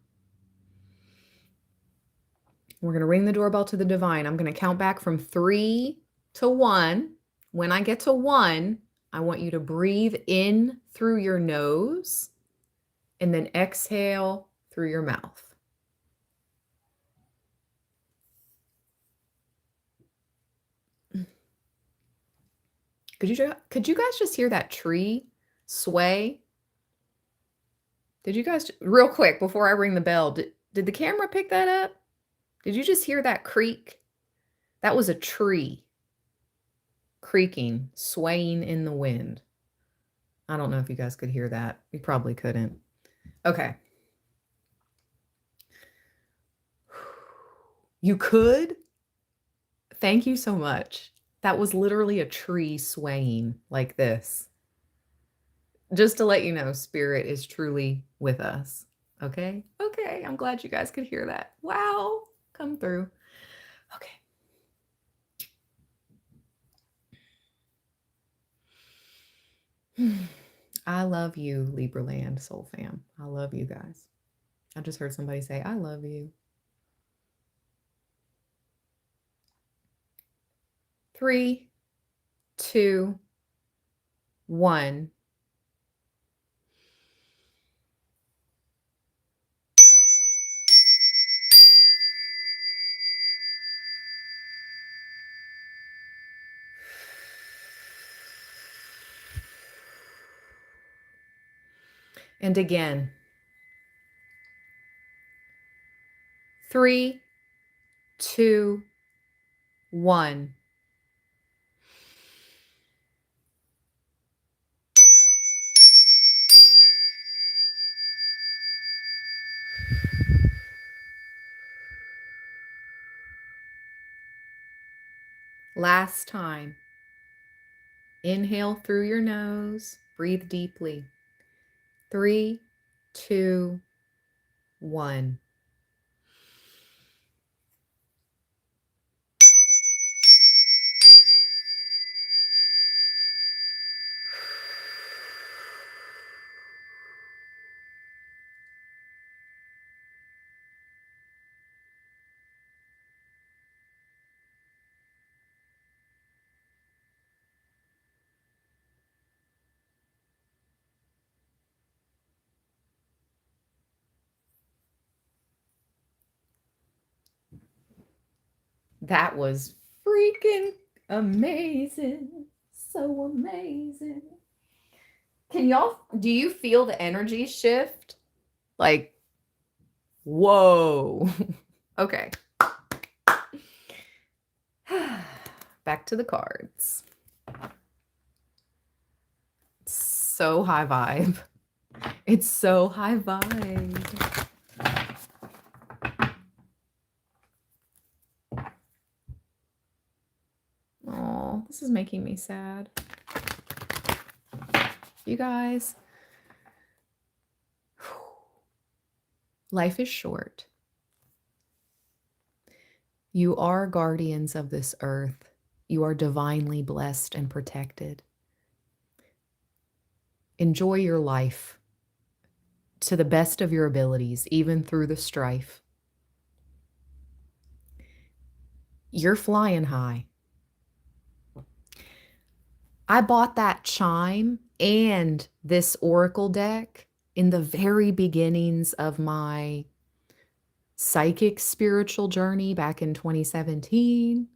We're going to ring the doorbell to the divine. I'm going to count back from 3 to 1. When I get to 1, I want you to breathe in through your nose and then exhale through your mouth. Could you guys just hear that tree sway? Did you guys, real quick before I ring the bell, did the camera pick that up? Did you just hear that creak? That was a tree creaking, swaying in the wind. I don't know if you guys could hear that. You probably couldn't. Okay. You could? Thank you so much. That was literally a tree swaying like this. Just to let you know, spirit is truly with us. Okay? Okay. I'm glad you guys could hear that. Wow. Come through. Okay. I love you, Libra Land Soul Fam. I love you guys. I just heard somebody say, I love you. 3, 2, 1. And again. 3, 2, 1. Last time. Inhale through your nose. Breathe deeply. 3, 2, 1. That was freaking amazing. So amazing. Do you feel the energy shift? Like, whoa. Okay. Back to the cards. So high vibe. It's so high vibe. Oh, this is making me sad. You guys, life is short. You are guardians of this earth. You are divinely blessed and protected. Enjoy your life to the best of your abilities, even through the strife. You're flying high. I bought that chime and this oracle deck in the very beginnings of my psychic spiritual journey back in 2017.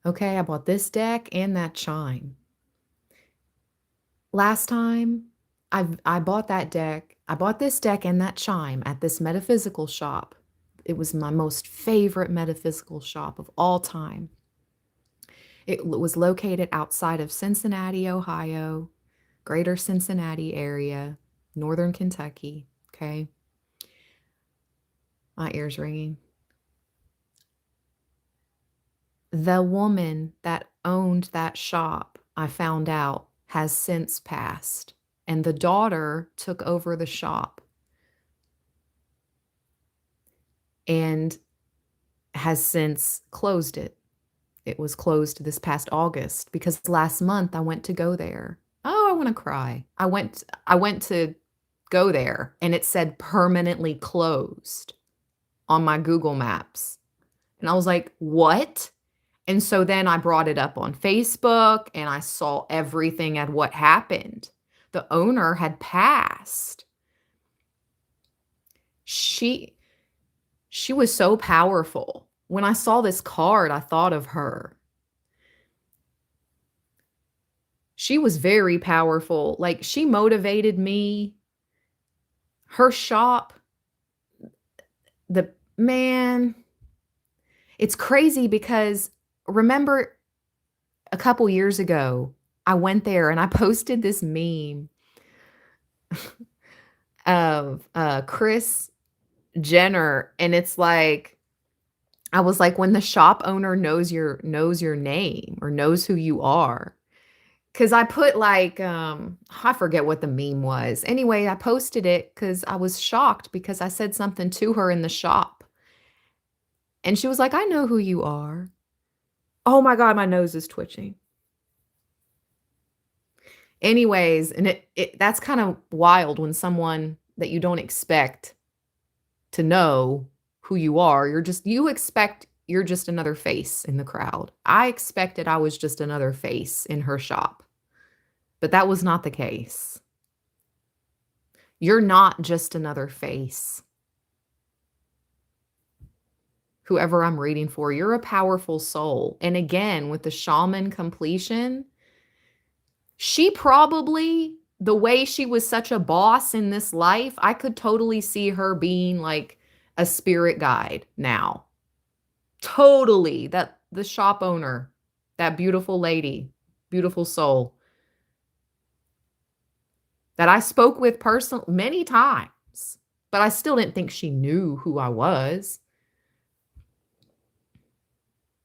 Okay, I bought this deck and that chime. Last time I bought that deck, I bought this deck and that chime at this metaphysical shop. It was my most favorite metaphysical shop of all time. It was located outside of Cincinnati, Ohio, greater Cincinnati area, northern Kentucky. Okay. My ears ringing. The woman that owned that shop, I found out, has since passed, and the daughter took over the shop and has since closed it. It was closed this past August because last month I went to go there. Oh, I want to cry. I went to go there and it said permanently closed on my Google Maps. And I was like, "What?" And so then I brought it up on Facebook and I saw everything at what happened. The owner had passed. She she was so powerful. When I saw this card, I thought of her. She was very powerful. Like, she motivated me. Her shop, the man, it's crazy because remember a couple years ago, I went there and I posted this meme of, Kris Jenner, and it's like I was like, "When the shop owner knows your name or knows who you are." 'Cause I put, like, I forget what the meme was. Anyway, I posted it because I was shocked because I said something to her in the shop, and she was like, "I know who you are." Oh my god, my nose is twitching. Anyways, and it that's kinda wild when someone that you don't expect to know who you are, you expect you're just another face in the crowd. I expected I was just another face in her shop, but that was not the case. You're not just another face. Whoever I'm reading for, you're a powerful soul. And again, with the shaman completion, she probably, the way she was such a boss in this life, I could totally see her being like a spirit guide now. Totally. That the shop owner, that beautiful lady, beautiful soul that I spoke with person many times, but I still didn't think she knew who I was.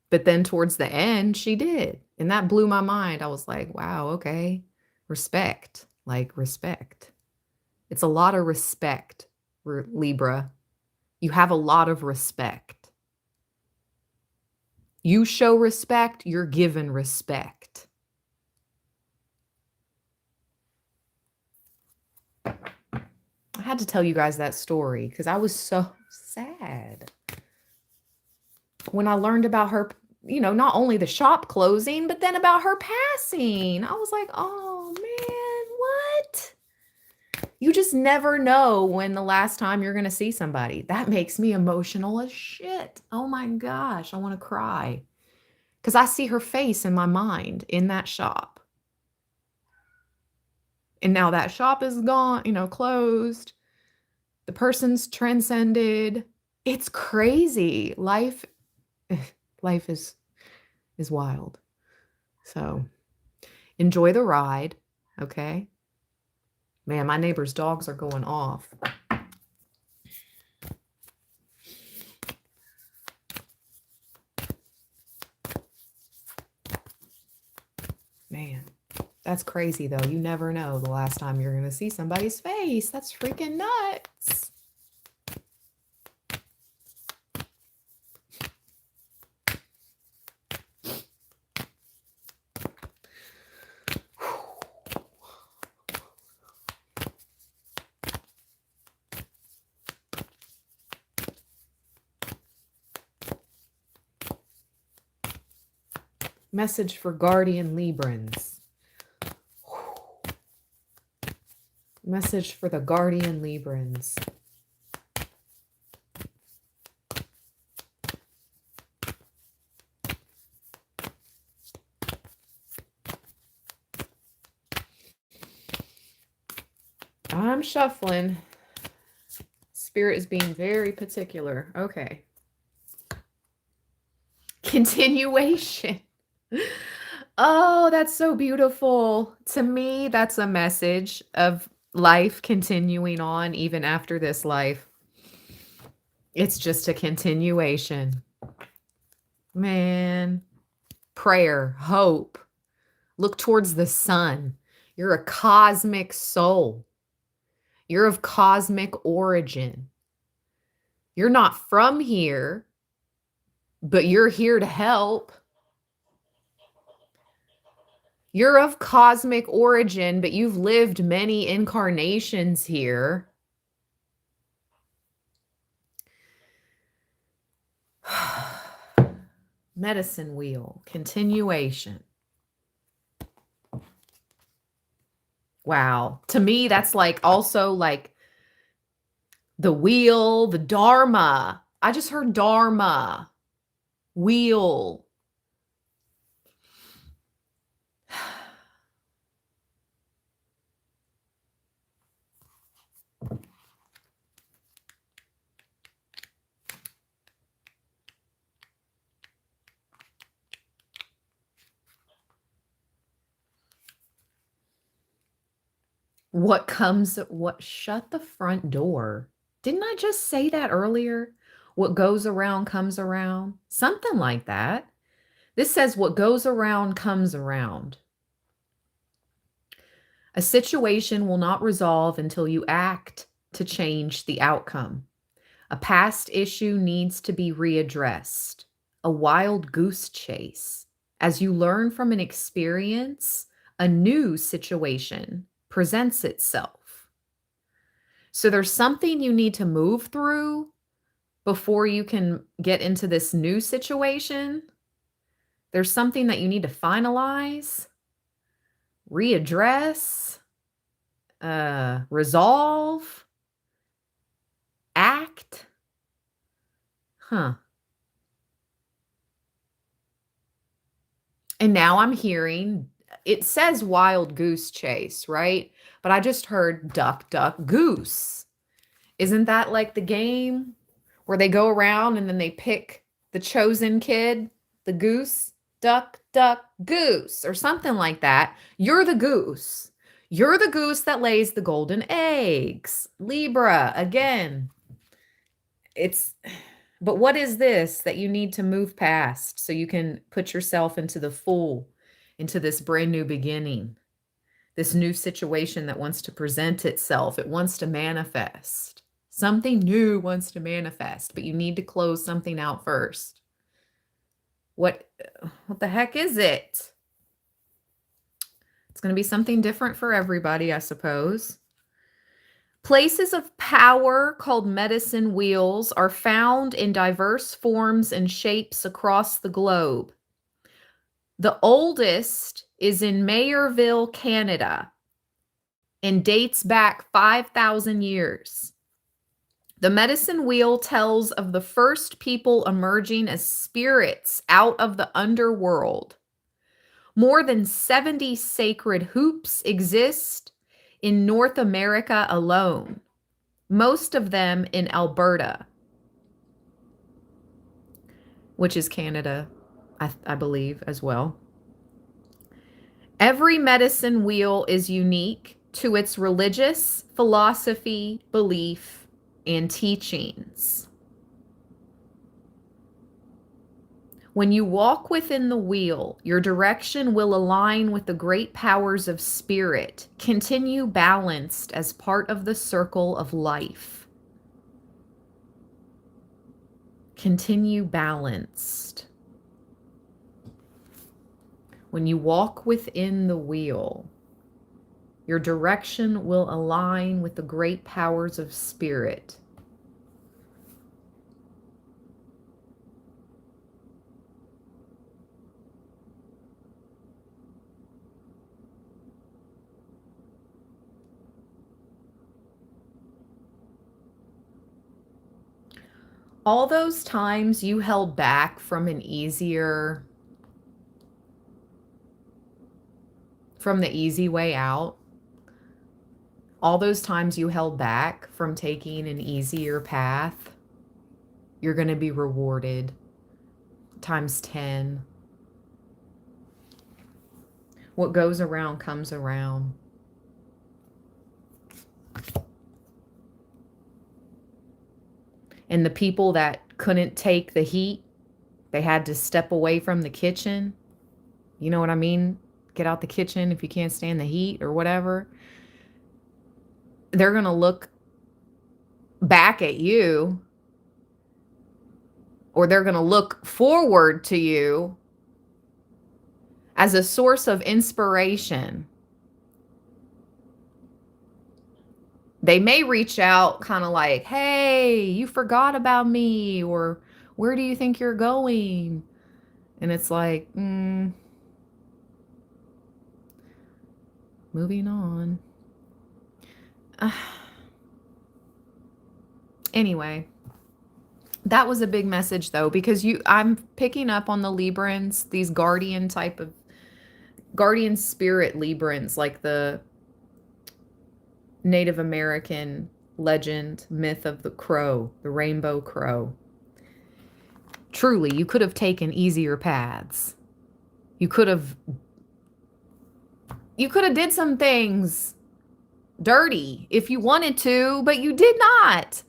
But then towards the end, she did, and that blew my mind. I was like, "Wow, okay. Respect, like, respect." It's a lot of respect, Libra. You have a lot of respect. You show respect, you're given respect. I had to tell you guys that story because I was so sad when I learned about her, not only the shop closing, but then about her passing. I was like, "Oh, man, what?" You just never know when the last time you're gonna see somebody. That makes me emotional as shit. Oh my gosh, I wanna cry because I see her face in my mind in that shop. And now that shop is gone, closed. The person's transcended. It's crazy. Life is wild. So, enjoy the ride, okay? Man, my neighbor's dogs are going off. Man, that's crazy though. You never know the last time you're gonna see somebody's face. That's freaking nuts. Message for guardian Librans. Message for the guardian Librans. I'm shuffling. Spirit is being very particular. Okay. Continuation. Oh, that's so beautiful. To me, that's a message of life continuing on even after this life. It's just a continuation. Man, prayer, hope. Look towards the sun. You're a cosmic soul. You're of cosmic origin. You're not from here, but you're here to help. You're of cosmic origin, but you've lived many incarnations here. Medicine wheel, continuation. Wow. To me, that's like also like the wheel, the dharma. I just heard dharma, wheel. Shut the front door. Didn't I just say that earlier? What goes around comes around. Something like that. This says what goes around comes around. A situation will not resolve until you act to change the outcome. A past issue needs to be readdressed. A wild goose chase. As you learn from an experience, a new situation presents itself. So there's something you need to move through before you can get into this new situation. There's something that you need to finalize, readdress, resolve, act. Huh. And now I'm hearing, it says wild goose chase, right? But I just heard duck, duck, goose. Isn't that like the game where they go around and then they pick the chosen kid, the goose, duck, duck, goose, or something like that? You're the goose. You're the goose that lays the golden eggs. Libra, again. But what is this that you need to move past so you can put yourself into into this brand new beginning, this new situation that wants to present itself? It wants to manifest. Something new wants to manifest, but you need to close something out first. What the heck is it? It's going to be something different for everybody, I suppose. Places of power called medicine wheels are found in diverse forms and shapes across the globe. The oldest is in Mayerville, Canada, and dates back 5,000 years. The medicine wheel tells of the first people emerging as spirits out of the underworld. More than 70 sacred hoops exist in North America alone, most of them in Alberta, which is Canada, I believe, as well. Every medicine wheel is unique to its religious philosophy, belief, and teachings. When you walk within the wheel, your direction will align with the great powers of spirit. Continue balanced as part of the circle of life. Continue balanced. When you walk within the wheel, your direction will align with the great powers of spirit. All those times you held back from the easy way out, all those times you held back from taking an easier path, you're going to be rewarded times 10. What goes around comes around. And the people that couldn't take the heat, they had to step away from the kitchen. You know what I mean? Get out the kitchen if you can't stand the heat or whatever. They're going to look back at you, or they're going to look forward to you as a source of inspiration. They may reach out kind of like, hey, you forgot about me, or where do you think you're going? And it's like, moving on. Anyway, that was a big message though, because I'm picking up on the Librans, these guardian spirit Librans, like the Native American legend, myth of the crow, the rainbow crow. Truly, you could have taken easier paths. You could have did some things dirty if you wanted to, but you did not.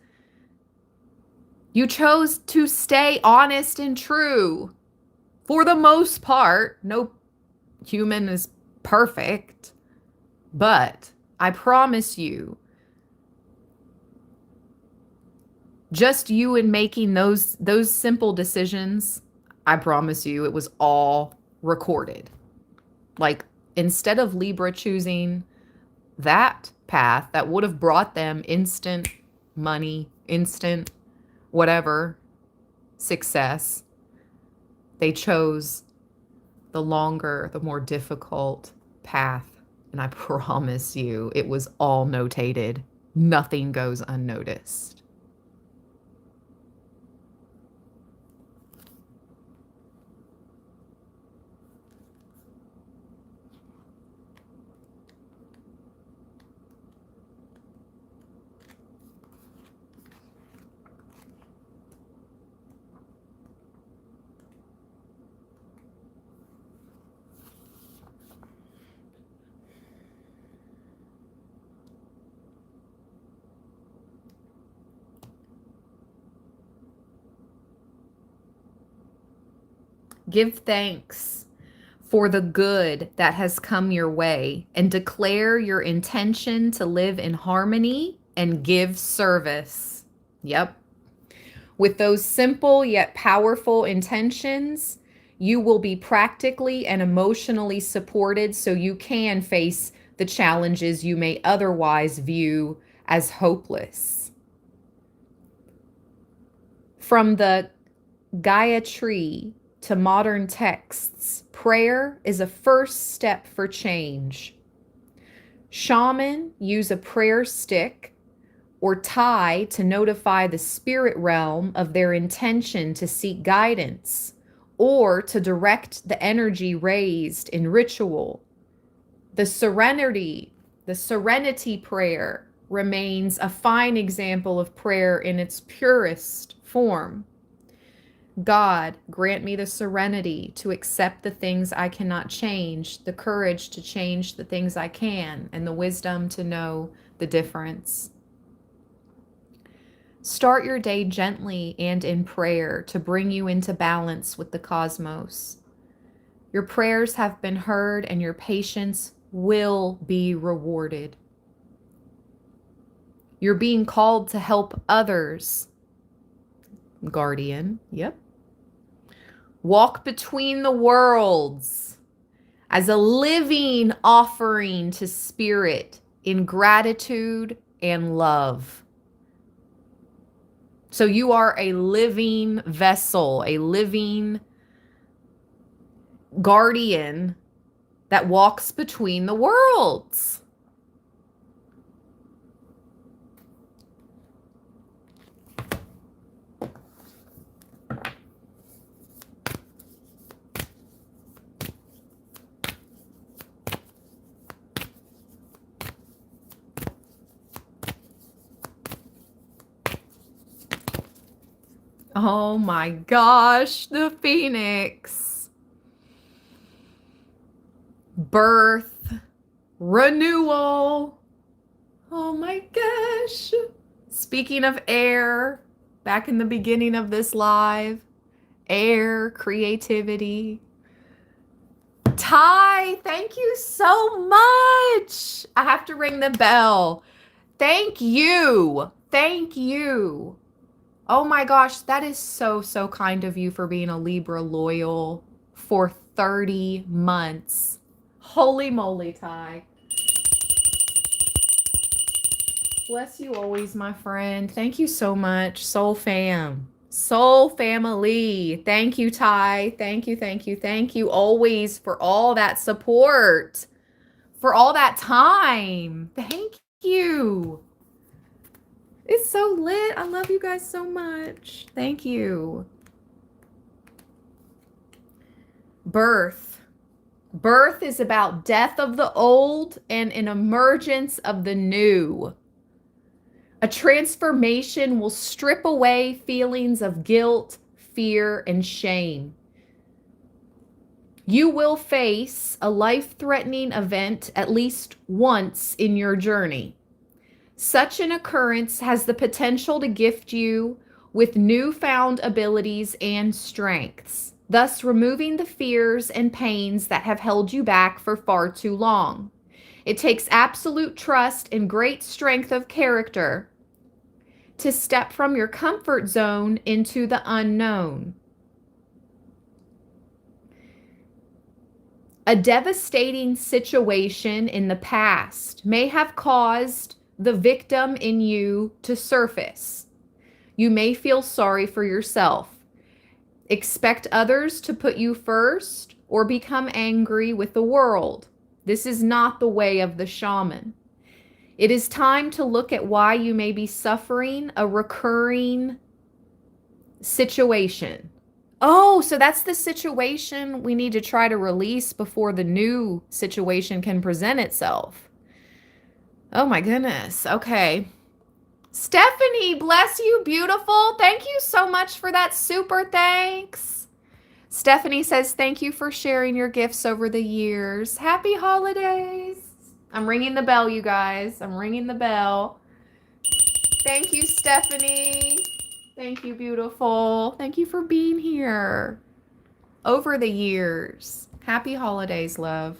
You chose to stay honest and true. For the most part, no human is perfect, but I promise you, just you in making those simple decisions, I promise you it was all recorded. Like, instead of Libra choosing that path that would have brought them instant money, instant whatever success, they chose the longer, the more difficult path. And I promise you, it was all notated. Nothing goes unnoticed. Give thanks for the good that has come your way and declare your intention to live in harmony and give service. Yep. With those simple yet powerful intentions, you will be practically and emotionally supported so you can face the challenges you may otherwise view as hopeless. From the Gayatri to modern texts, prayer is a first step for change. Shaman use a prayer stick or tie to notify the spirit realm of their intention to seek guidance or to direct the energy raised in ritual. The serenity prayer remains a fine example of prayer in its purest form. God, grant me the serenity to accept the things I cannot change, the courage to change the things I can, and the wisdom to know the difference. Start your day gently and in prayer to bring you into balance with the cosmos. Your prayers have been heard and your patience will be rewarded. You're being called to help others. Guardian, yep. Walk between the worlds as a living offering to Spirit in gratitude and love. So you are a living vessel, a living guardian that walks between the worlds. Oh my gosh, the Phoenix. Birth, renewal. Oh my gosh. Speaking of air, back in the beginning of this live, air, creativity. Ty, thank you so much. I have to ring the bell. Thank you. Thank you. Oh my gosh, that is so, so kind of you for being a Libra loyal for 30 months. Holy moly, Ty. Bless you always, my friend. Thank you so much. Soul fam. Soul family. Thank you, Ty. Thank you, thank you, thank you always for all that support, for all that time. Thank you. It's so lit. I love you guys so much. Thank you. Birth. Birth is about death of the old and an emergence of the new. A transformation will strip away feelings of guilt, fear, and shame. You will face a life-threatening event at least once in your journey. Such an occurrence has the potential to gift you with newfound abilities and strengths, thus removing the fears and pains that have held you back for far too long. It takes absolute trust and great strength of character to step from your comfort zone into the unknown. A devastating situation in the past may have caused the victim in you to surface. You may feel sorry for yourself, expect others to put you first, or become angry with the world. This is not the way of the shaman. It is time to look at why you may be suffering a recurring situation. Oh, so that's the situation we need to try to release before the new situation can present itself. Oh my goodness. Okay. Stephanie, bless you, beautiful. Thank you so much for that super thanks. Stephanie says, thank you for sharing your gifts over the years. Happy holidays. I'm ringing the bell, you guys. I'm ringing the bell. Thank you, Stephanie. Thank you, beautiful. Thank you for being here over the years. Happy holidays, love.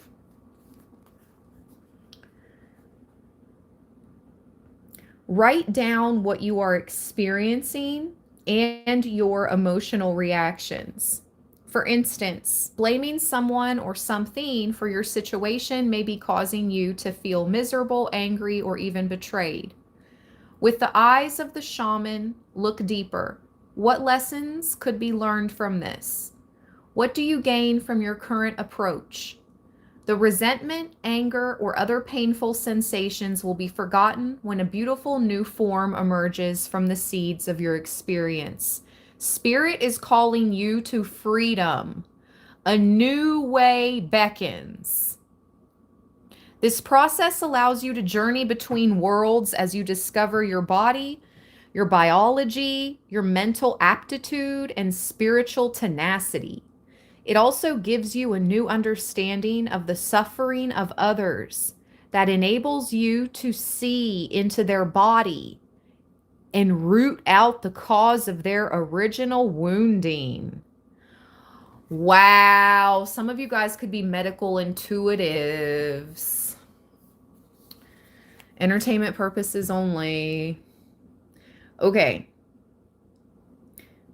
Write down what you are experiencing and your emotional reactions. For instance, blaming someone or something for your situation may be causing you to feel miserable, angry, or even betrayed. With the eyes of the shaman, look deeper. What lessons could be learned from this? What do you gain from your current approach? The resentment, anger, or other painful sensations will be forgotten when a beautiful new form emerges from the seeds of your experience. Spirit is calling you to freedom. A new way beckons. This process allows you to journey between worlds as you discover your body, your biology, your mental aptitude, and spiritual tenacity. It also gives you a new understanding of the suffering of others that enables you to see into their body and root out the cause of their original wounding. Wow, some of you guys could be medical intuitives. Entertainment purposes only. Okay.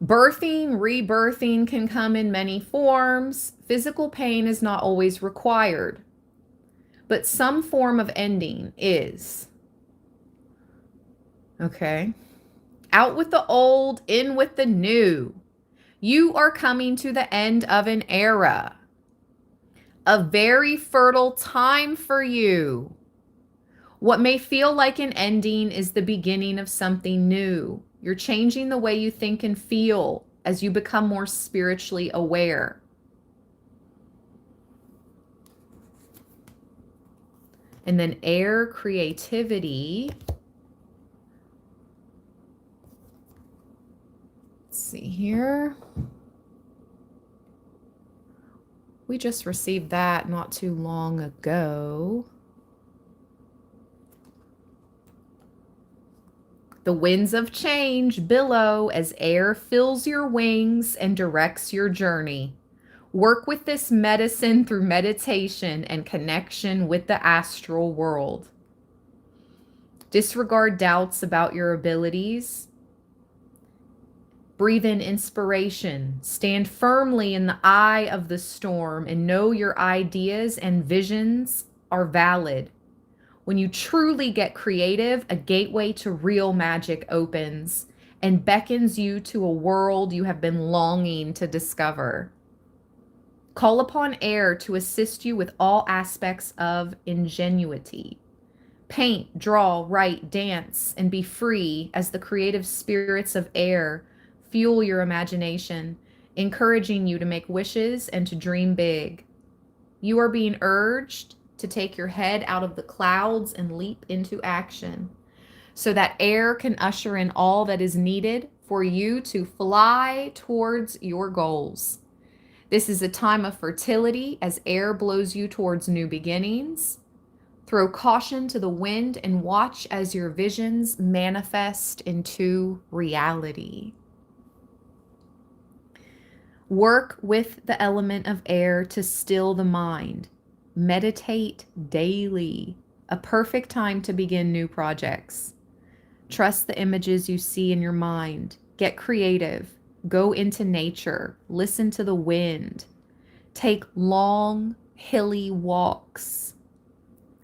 Birthing, rebirthing can come in many forms. Physical pain is not always required, but some form of ending is. Okay. Out with the old, in with the new. You are coming to the end of an era. A very fertile time for you. What may feel like an ending is the beginning of something new. You're changing the way you think and feel as you become more spiritually aware. And then air, creativity. Let's see here. We just received that not too long ago. The winds of change billow as air fills your wings and directs your journey. Work with this medicine through meditation and connection with the astral world. Disregard doubts about your abilities Breathe in inspiration. Stand firmly in the eye of the storm and know your ideas and visions are valid. When you truly get creative, a gateway to real magic opens and beckons you to a world you have been longing to discover. Call upon air to assist you with all aspects of ingenuity. Paint, draw, write, dance, and be free as the creative spirits of air fuel your imagination, encouraging you to make wishes and to dream big. You are being urged to take your head out of the clouds and leap into action so that air can usher in all that is needed for you to fly towards your goals. This is a time of fertility as air blows you towards new beginnings. Throw caution to the wind and watch as your visions manifest into reality. Work with the element of air to still the mind. Meditate daily. A perfect time to begin new projects. Trust the images you see in your mind. Get creative. Go into nature. Listen to the wind. Take long, hilly walks.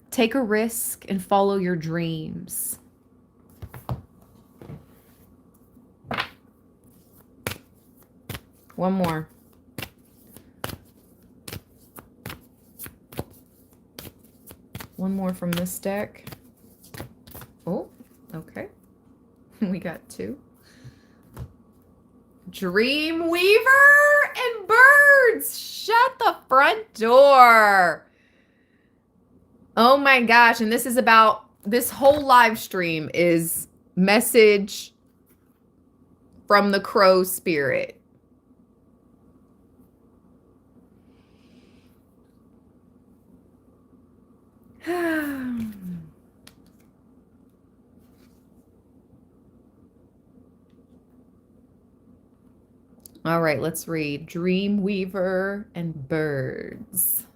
Take a risk and follow your dreams. One more. One more from this deck. Oh, okay. We got two. Dream Weaver and birds. Shut the front door. Oh my gosh. And this is about, this whole live stream is message from the crow spirit. All right, let's read Dream Weaver and birds.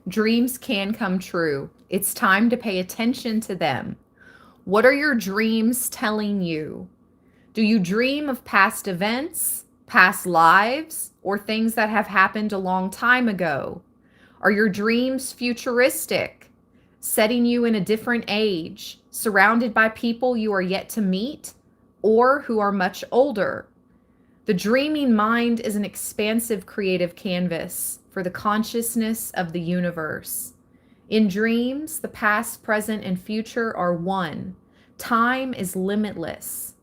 Dreams can come true. It's time to pay attention to them. What are your dreams telling you? Do you dream of past events, past lives, or things that have happened a long time ago? Are your dreams futuristic, setting you in a different age, surrounded by people you are yet to meet or who are much older? The dreaming mind is an expansive creative canvas for the consciousness of the universe. In dreams, the past, present, and future are one. Time is limitless.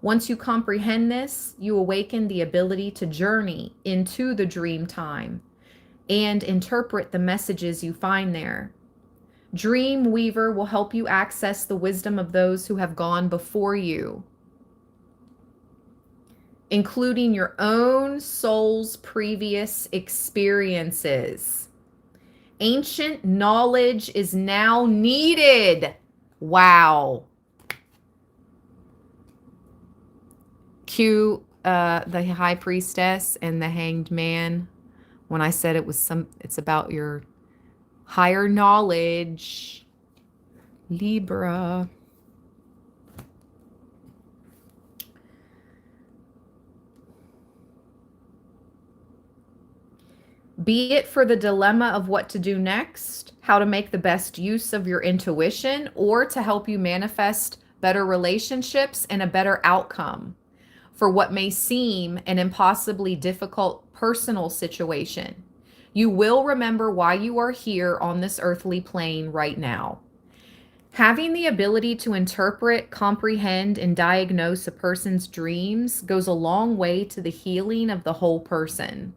Once you comprehend this, you awaken the ability to journey into the dream time and interpret the messages you find there. Dream Weaver will help you access the wisdom of those who have gone before you, including your own soul's previous experiences. Ancient knowledge is now needed. Wow. Cue the high priestess and the hanged man when I said it's about your higher knowledge. Libra. Be it for the dilemma of what to do next, how to make the best use of your intuition, or to help you manifest better relationships and a better outcome for what may seem an impossibly difficult personal situation. You will remember why you are here on this earthly plane right now. Having the ability to interpret, comprehend, and diagnose a person's dreams goes a long way to the healing of the whole person.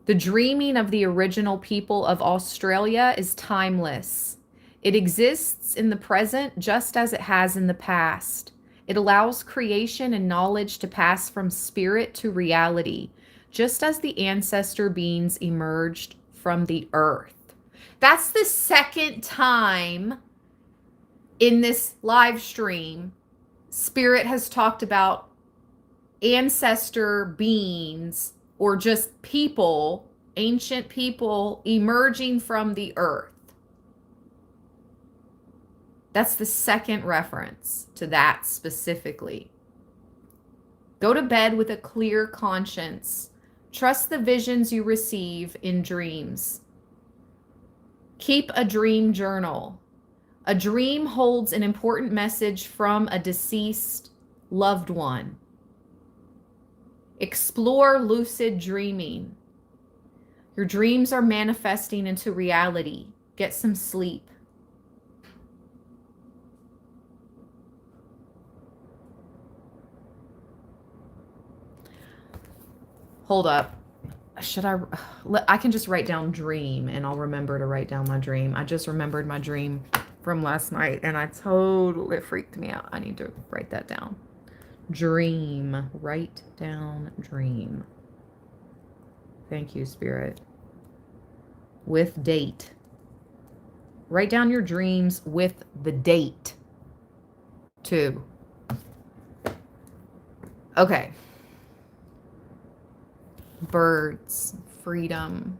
The dreaming of the original people of Australia is timeless. It exists in the present just as it has in the past. It allows creation and knowledge to pass from spirit to reality, just as the ancestor beings emerged from the earth. That's the second time In this live stream, Spirit has talked about ancestor beings or just people, ancient people emerging from the earth. That's the second reference to that specifically. Go to bed with a clear conscience. Trust the visions you receive in dreams. Keep a dream journal. A dream holds an important message from a deceased loved one. Explore lucid dreaming. Your dreams are manifesting into reality. Get some sleep. Hold up. I can just write down dream and I'll remember to write down my dream. I just remembered my dream from last night and it freaked me out. I need to write that down. Dream. Write down dream. Thank you, Spirit. With date. Write down your dreams with the date, too. Okay. Birds, freedom.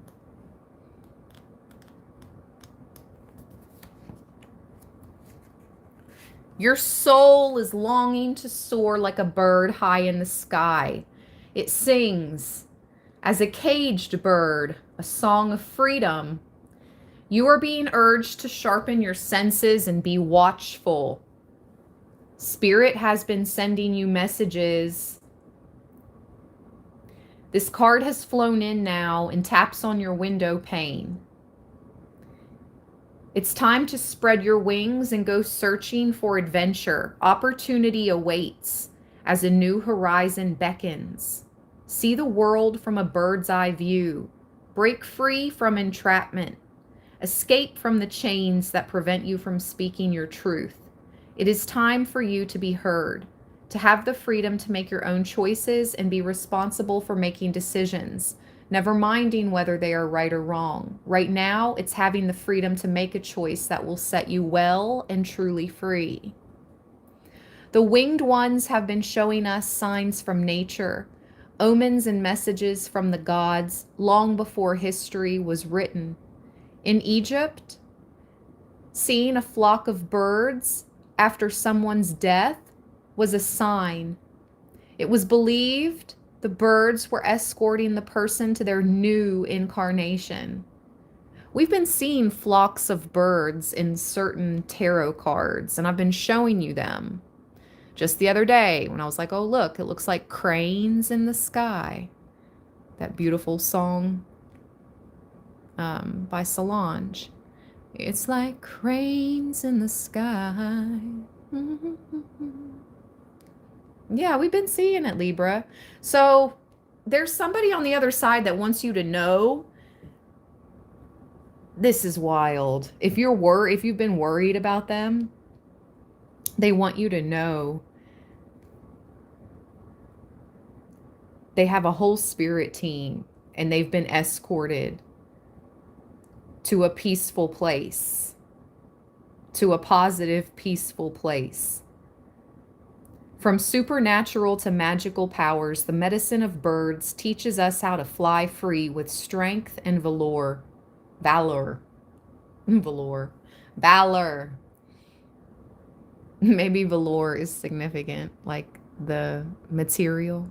Your soul is longing to soar like a bird high in the sky. It sings as a caged bird, a song of freedom. You are being urged to sharpen your senses and be watchful. Spirit has been sending you messages. This card has flown in now and taps on your window pane. It's time to spread your wings and go searching for adventure. Opportunity awaits as a new horizon beckons. See the world from a bird's eye view. Break free from entrapment. Escape from the chains that prevent you from speaking your truth. It is time for you to be heard, to have the freedom to make your own choices and be responsible for making decisions, never minding whether they are right or wrong. Right now, it's having the freedom to make a choice that will set you well and truly free. The winged ones have been showing us signs from nature, omens and messages from the gods long before history was written. In Egypt, seeing a flock of birds after someone's death was a sign. It was believed the birds were escorting the person to their new incarnation. We've been seeing flocks of birds in certain tarot cards, and I've been showing you them. Just the other day when I was like, oh, look, it looks like cranes in the sky. That beautiful song by Solange. It's like cranes in the sky. Yeah, we've been seeing it, Libra. So there's somebody on the other side that wants you to know. This is wild. If you've been worried about them, they want you to know they have a whole spirit team and they've been escorted to a peaceful place, to a positive, peaceful place. From supernatural to magical powers, the medicine of birds teaches us how to fly free with strength and valor. Valor. Maybe valor is significant, like the material.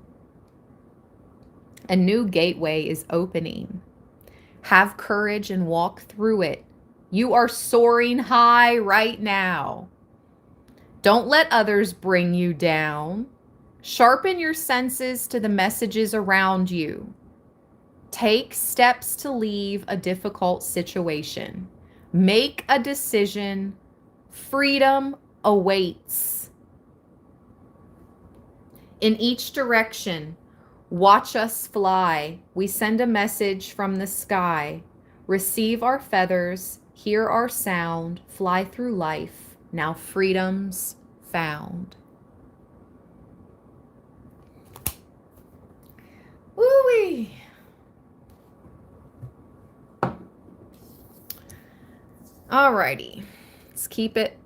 A new gateway is opening. Have courage and walk through it. You are soaring high right now. Don't let others bring you down. Sharpen your senses to the messages around you. Take steps to leave a difficult situation. Make a decision. Freedom awaits. In each direction, watch us fly. We send a message from the sky. Receive our feathers, hear our sound, fly through life. Now freedom's found. Woo-wee. Alrighty. Let's keep it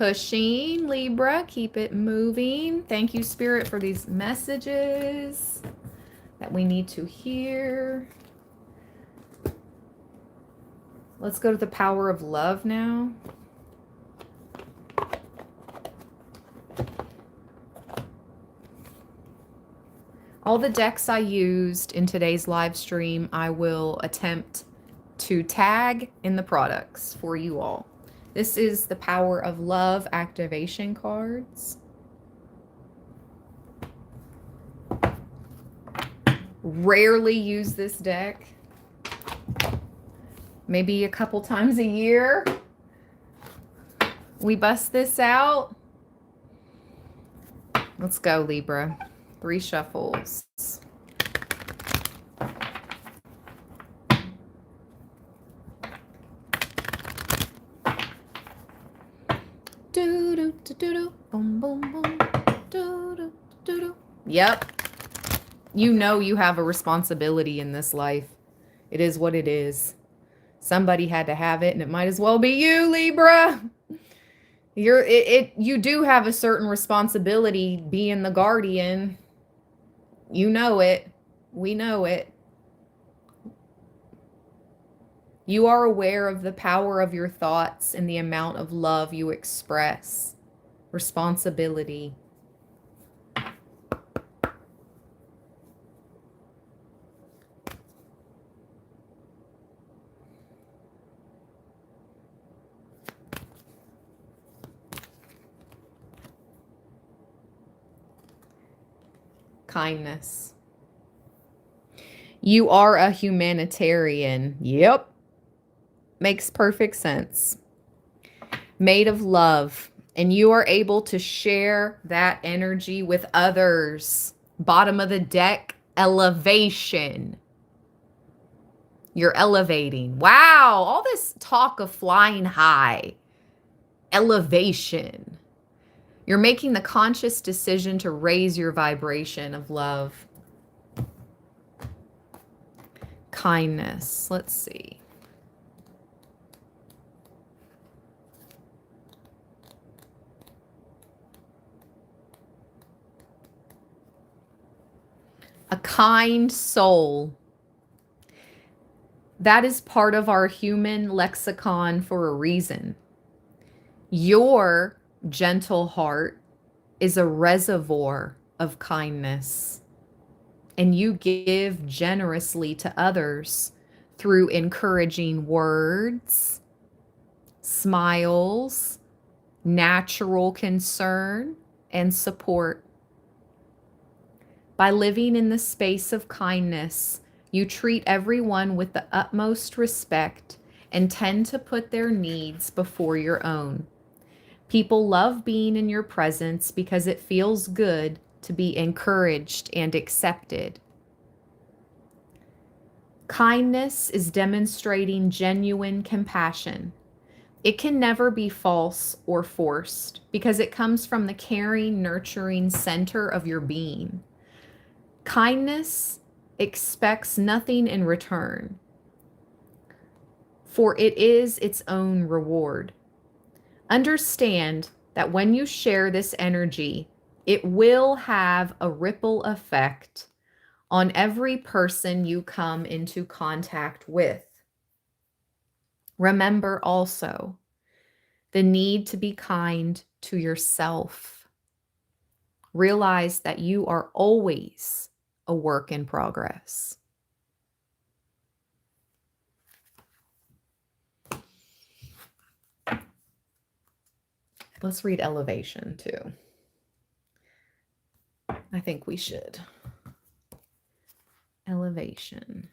pushing, Libra. Keep it moving. Thank you, Spirit, for these messages that we need to hear. Let's go to the power of love now. All the decks I used in today's live stream, I will attempt to tag in the products for you all. This is the power of love activation cards. Rarely use this deck. Maybe a couple times a year we bust this out. Let's go, Libra. 3 shuffles. Do do do do do, boom boom boom. Do do do do. Yep. You know you have a responsibility in this life. It is what it is. Somebody had to have it, and it might as well be you, Libra. You do have a certain responsibility being the guardian. You know it. We know it. You are aware of the power of your thoughts and the amount of love you express. Responsibility. Kindness. You are a humanitarian. Yep. Makes perfect sense. Made of love. And you are able to share that energy with others. Bottom of the deck, elevation. You're elevating. Wow. All this talk of flying high. Elevation. You're making the conscious decision to raise your vibration of love. Kindness. Let's see. A kind soul. That is part of our human lexicon for a reason. Your gentle heart is a reservoir of kindness, and you give generously to others through encouraging words, smiles, natural concern, and support. By living in the space of kindness, you treat everyone with the utmost respect and tend to put their needs before your own. People love being in your presence because it feels good to be encouraged and accepted. Kindness is demonstrating genuine compassion. It can never be false or forced because it comes from the caring, nurturing center of your being. Kindness expects nothing in return, for it is its own reward. Understand that when you share this energy, it will have a ripple effect on every person you come into contact with. Remember also the need to be kind to yourself. Realize that you are always a work in progress. Let's read elevation too. I think we should. Elevation.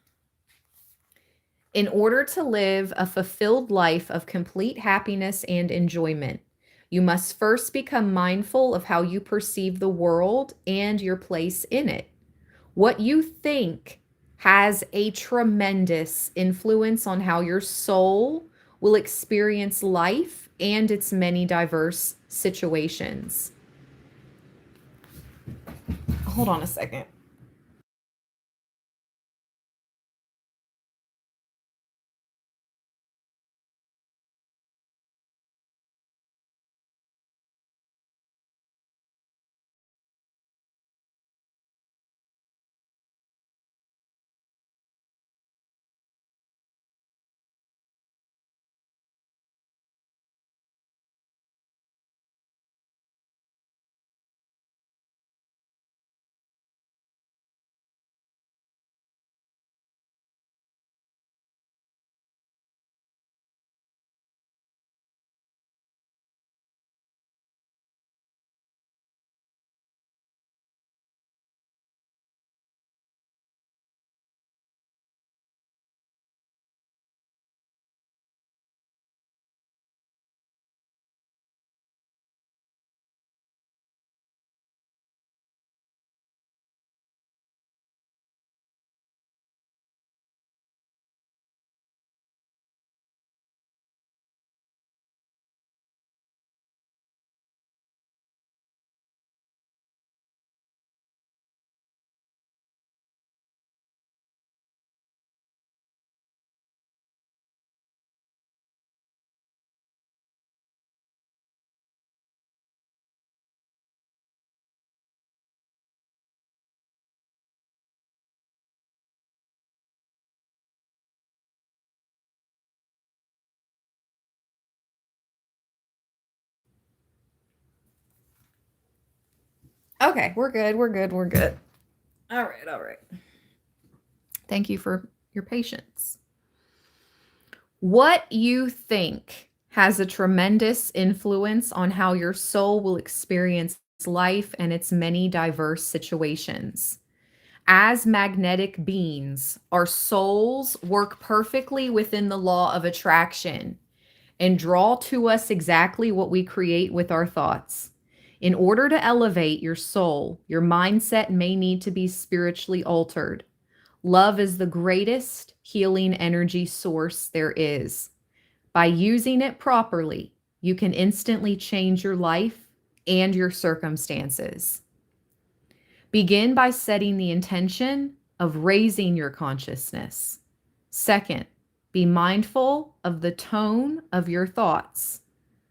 In order to live a fulfilled life of complete happiness and enjoyment, you must first become mindful of how you perceive the world and your place in it. What you think has a tremendous influence on how your soul will experience life and its many diverse situations. Hold on a second. Okay, we're good. We're good. We're good. All right. All right. Thank you for your patience. What you think has a tremendous influence on how your soul will experience life and its many diverse situations. As magnetic beings, our souls work perfectly within the law of attraction and draw to us exactly what we create with our thoughts. In order to elevate your soul, your mindset may need to be spiritually altered. Love is the greatest healing energy source there is. By using it properly, you can instantly change your life and your circumstances. Begin by setting the intention of raising your consciousness. Second, be mindful of the tone of your thoughts.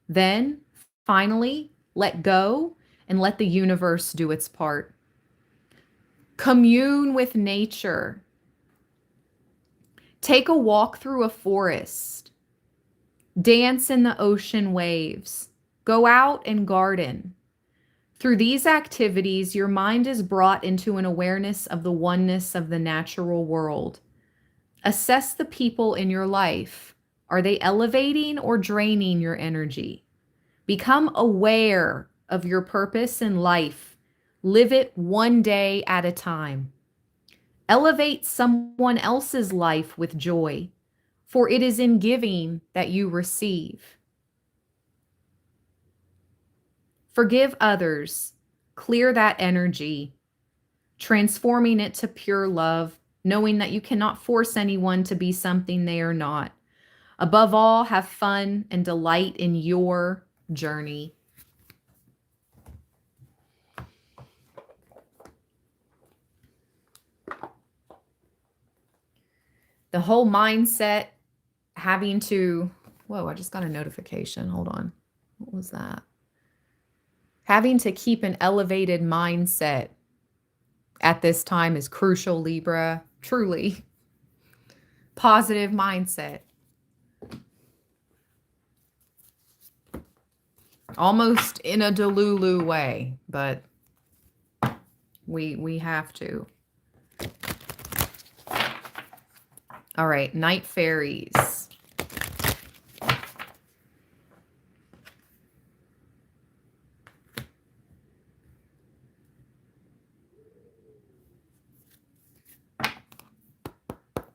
Then, finally, let go and let the universe do its part. Commune with nature. Take a walk through a forest. Dance in the ocean waves. Go out and garden. Through these activities, your mind is brought into an awareness of the oneness of the natural world. Assess the people in your life. Are they elevating or draining your energy? Become aware of your purpose in life. Live it one day at a time. Elevate someone else's life with joy, for it is in giving that you receive. Forgive others. Clear that energy, transforming it to pure love, knowing that you cannot force anyone to be something they are not. Above all, have fun and delight in your journey. The whole mindset having to, whoa, I just got a notification. Hold on. What was that? Having to keep an elevated mindset at this time is crucial, Libra. Truly. Positive mindset. Almost in a Delulu way, but we have to. All right, night fairies.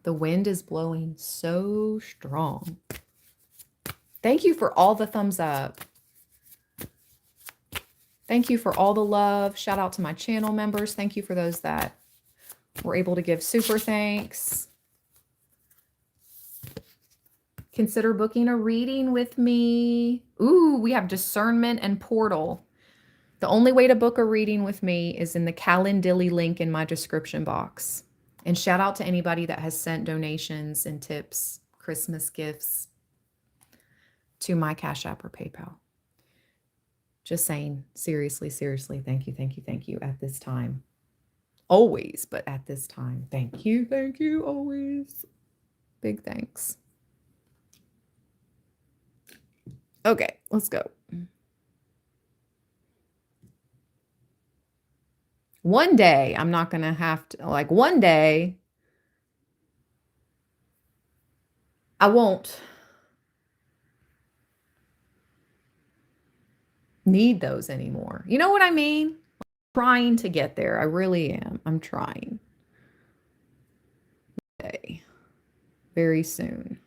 The wind is blowing so strong. Thank you for all the thumbs up. Thank you for all the love. Shout out to my channel members. Thank you for those that were able to give super thanks. Consider booking a reading with me. Ooh, we have discernment and portal. The only way to book a reading with me is in the Calendly link in my description box. And shout out to anybody that has sent donations and tips, Christmas gifts to my Cash App or PayPal. Just saying, seriously, seriously, thank you at this time. Always, but at this time. Thank you, always. Big thanks. Okay, let's go. One day, I'm not going to have to, like, one day, I won't need those anymore. You know what I mean? I'm trying to get there. I really am. I'm trying. Okay. Very soon.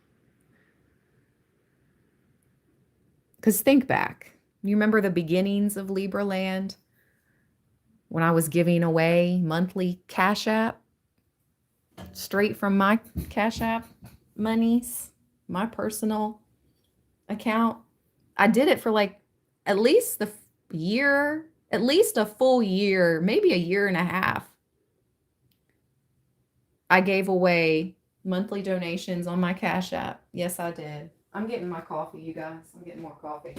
Because think back. You remember the beginnings of Libra Land? When I was giving away monthly Cash App? Straight from my Cash App monies, my personal account. I did it for like at least the year, at least a full year, maybe a year and a half. I gave away monthly donations on my Cash App. Yes, I did. I'm getting my coffee, you guys. I'm getting more coffee.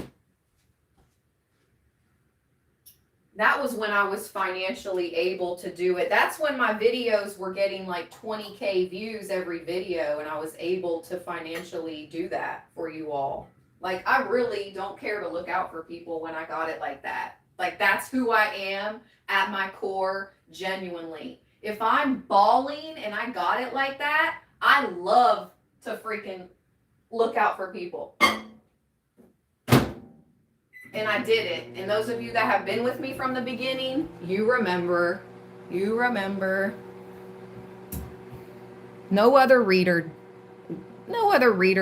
That was when I was financially able to do it. That's when my videos were getting like 20K views every video, and I was able to financially do that for you all. Like, I really don't care to look out for people when I got it like that. Like, that's who I am at my core, genuinely. If I'm bawling and I got it like that, I love to freaking look out for people. And I did it. And those of you that have been with me from the beginning, you remember. You remember. No other reader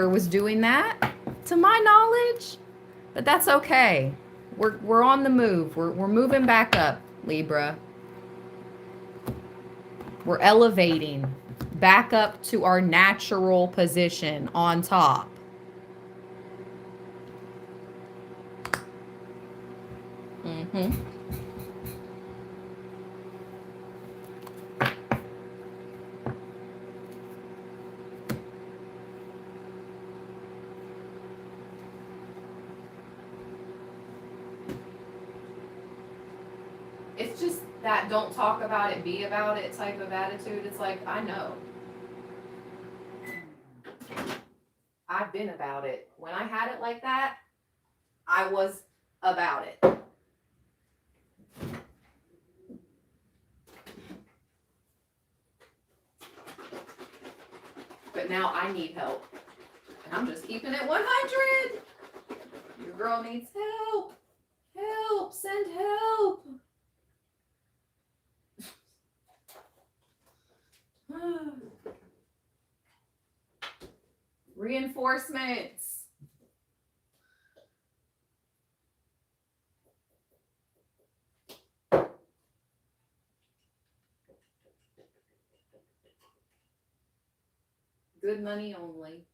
was doing that, to my knowledge. But that's okay. We're on the move. We're moving back up, Libra. We're elevating back up to our natural position on top. It's just that don't talk about it, be about it type of attitude. It's like, I know. I've been about it. When I had it like that, I was about it. But now I need help. And I'm just keeping it 100. Your girl needs help. Help. Send help. Reinforcements. Good money only.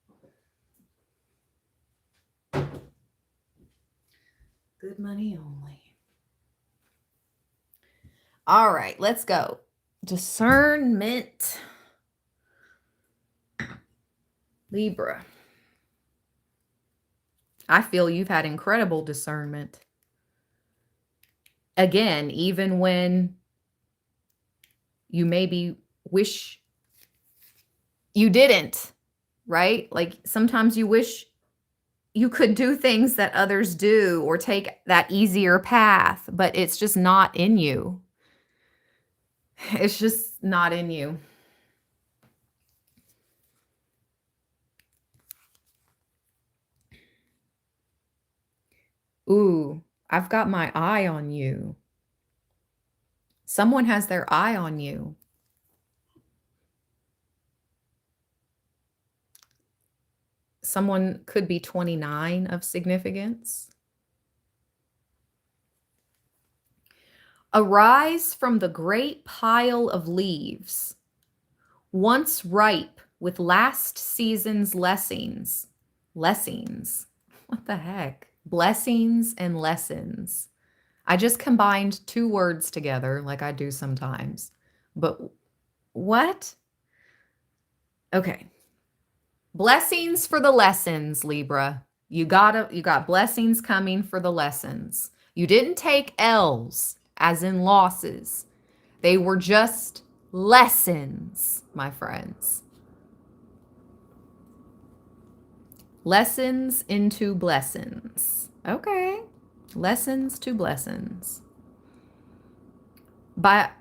Good money only. All right, let's go. Discernment. Libra. I feel you've had incredible discernment. Again, even when you maybe wish you didn't, right? Like sometimes you wish you could do things that others do or take that easier path, but it's just not in you. It's just not in you. Ooh, I've got my eye on you. Someone has their eye on you. Someone could be 29 of significance. Arise from the great pile of leaves, once ripe with last season's lessons. Lessons? What the heck? Blessings and lessons. I just combined two words together like I do sometimes. But what? Okay. Blessings for the lessons, Libra. You got blessings coming for the lessons. You didn't take L's as in losses. They were just lessons, my friends. Lessons into blessings. Okay. Lessons to blessings. But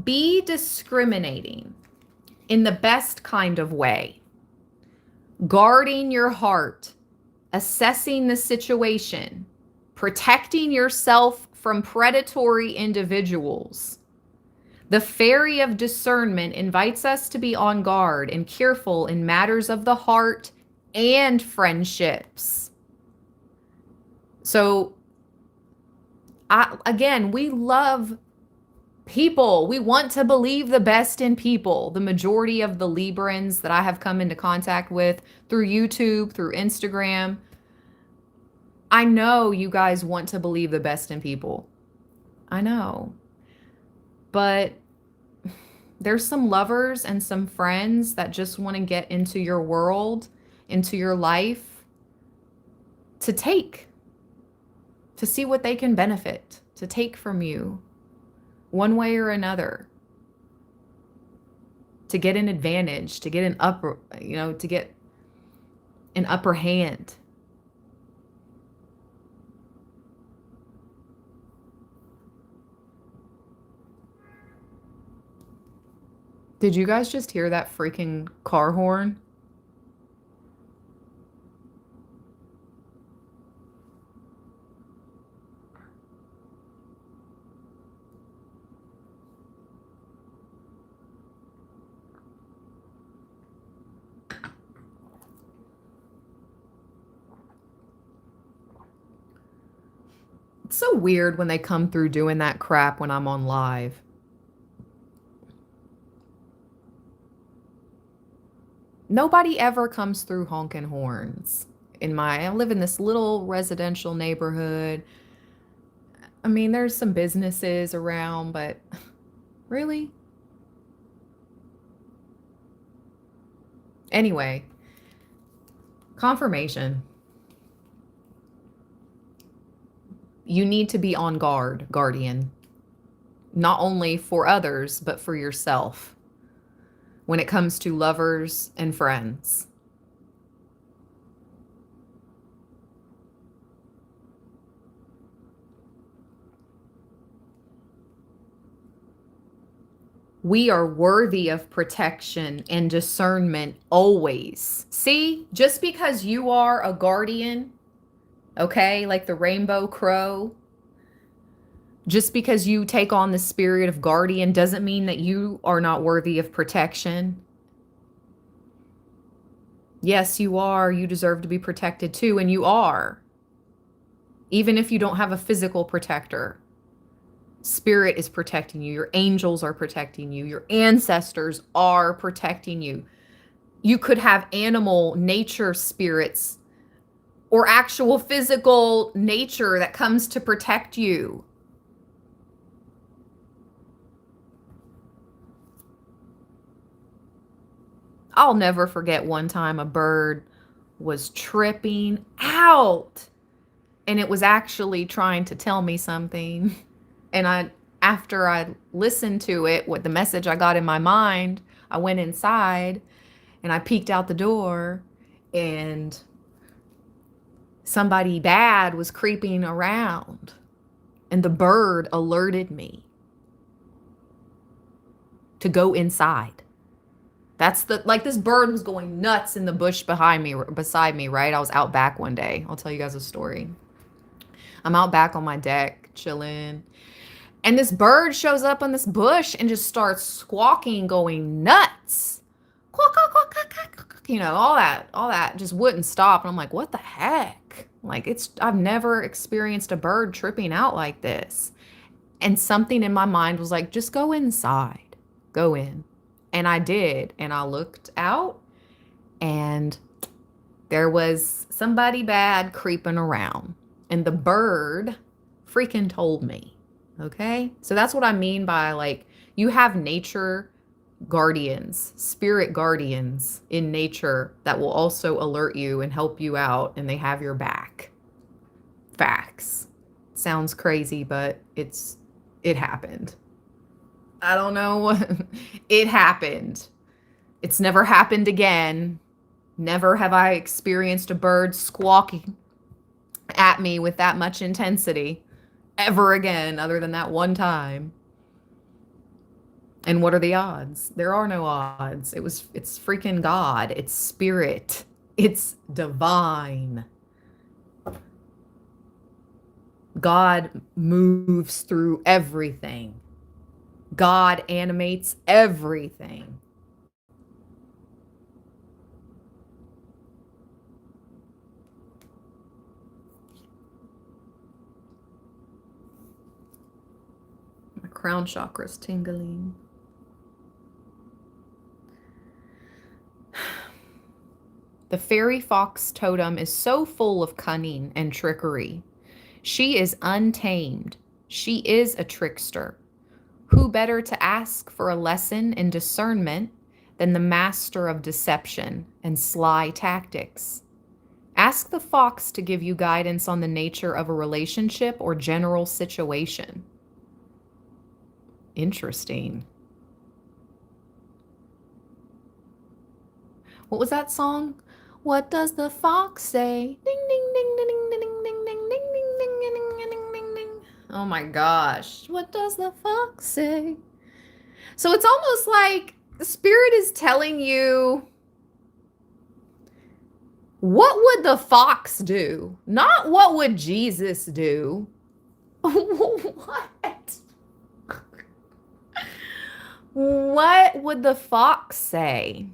be discriminating in the best kind of way. Guarding your heart, assessing the situation, protecting yourself from predatory individuals. The fairy of discernment invites us to be on guard and careful in matters of the heart and friendships. So, again, we love people. We want to believe the best in people. The majority of the Librans that I have come into contact with through YouTube, through Instagram, I know you guys want to believe the best in people. I know. But there's some lovers and some friends that just want to get into your world, into your life, to see what they can benefit, to take from you one way or another, to get an advantage, to get an to get an upper hand. Did you guys just hear that freaking car horn? It's so weird when they come through doing that crap when I'm on live. Nobody ever comes through honking horns. I live in this little residential neighborhood. I mean, there's some businesses around, but really? Anyway, confirmation. You need to be on guard, guardian, not only for others, but for yourself when it comes to lovers and friends. We are worthy of protection and discernment always. See, just because you are a guardian, okay, like the rainbow crow, just because you take on the spirit of guardian doesn't mean that you are not worthy of protection. Yes, you are. You deserve to be protected too, and you are. Even if you don't have a physical protector, spirit is protecting you. Your angels are protecting you. Your ancestors are protecting you. You could have animal nature spirits or actual physical nature that comes to protect you. I'll never forget one time a bird was tripping out and it was actually trying to tell me something. And after I listened to it, what the message I got in my mind, I went inside and I peeked out the door and somebody bad was creeping around and the bird alerted me to go inside. That's this bird was going nuts in the bush beside me, right? I was out back one day. I'll tell you guys a story. I'm out back on my deck chilling. And this bird shows up in this bush and just starts squawking, going nuts. Quack, quack, quack, quack, quack, all that just wouldn't stop. And I'm like, what the heck? I've never experienced a bird tripping out like this. And something in my mind was like, just go inside, go in. And I did. And I looked out and there was somebody bad creeping around. And the bird freaking told me. Okay? So that's what I mean by you have nature guardians, spirit guardians in nature that will also alert you and help you out and they have your back. Facts. Sounds crazy, but it happened. I don't know. It happened. It's never happened again. Never have I experienced a bird squawking at me with that much intensity ever again, other than that one time. And what are the odds? There are no odds. It's freaking God. It's spirit. It's divine. God moves through everything. God animates everything. My crown chakra's tingling. The fairy fox totem is so full of cunning and trickery. She is untamed. She is a trickster. Who better to ask for a lesson in discernment than the master of deception and sly tactics? Ask the fox to give you guidance on the nature of a relationship or general situation. Interesting. What was that song? What does the fox say? Ding ding ding ding ding ding ding ding ding ding ding ding ding ding ding. Oh my gosh. What does the fox say? So it's almost like The spirit is telling you, what would the fox do? Not what would Jesus do. What? What would the fox say?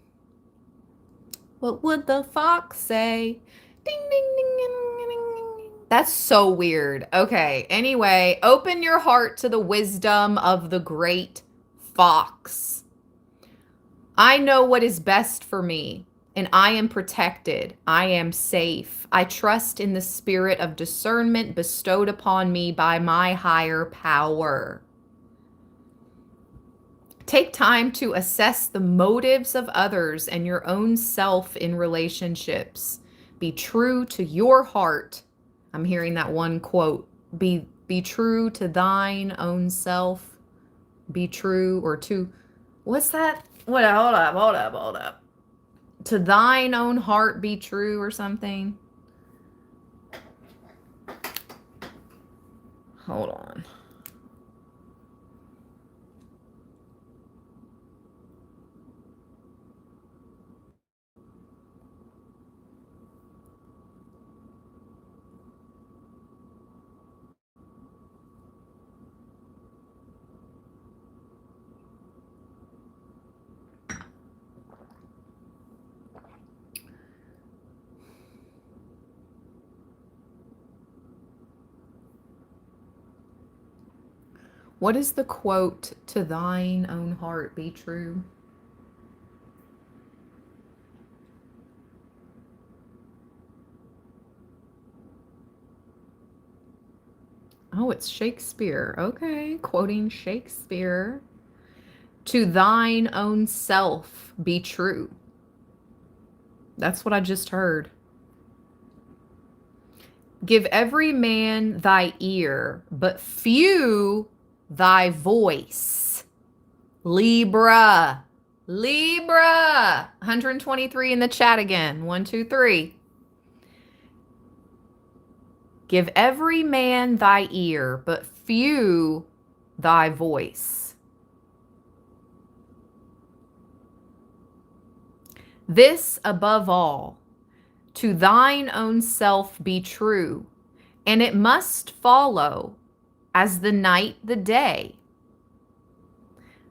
What would the fox say? Ding, ding, ding, ding, ding, ding. That's so weird. Okay, anyway, open your heart to the wisdom of the great fox. I know what is best for me, and I am protected. I am safe. I trust in the spirit of discernment bestowed upon me by my higher power. Take time to assess the motives of others and your own self in relationships. Be true to your heart. I'm hearing that one quote. Be true to thine own self. Be true, or to, what's that? What? Hold up. To thine own heart be true, or something. Hold on. What is the quote? To thine own heart be true. Oh, it's Shakespeare. Okay, quoting Shakespeare. To thine own self be true. That's what I just heard. Give every man thy ear, but few thy voice. Libra. Libra. 123 in the chat again. 1, 2, 3. Give every man thy ear, but few thy voice. This above all, to thine own self be true, and it must follow as the night the day.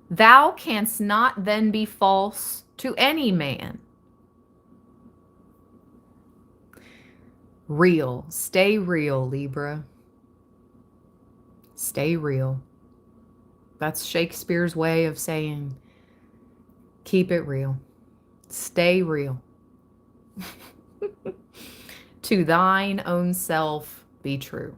Thou canst not then be false to any man. Real. Stay real, Libra. Stay real. That's Shakespeare's way of saying, keep it real. Stay real. To thine own self be true.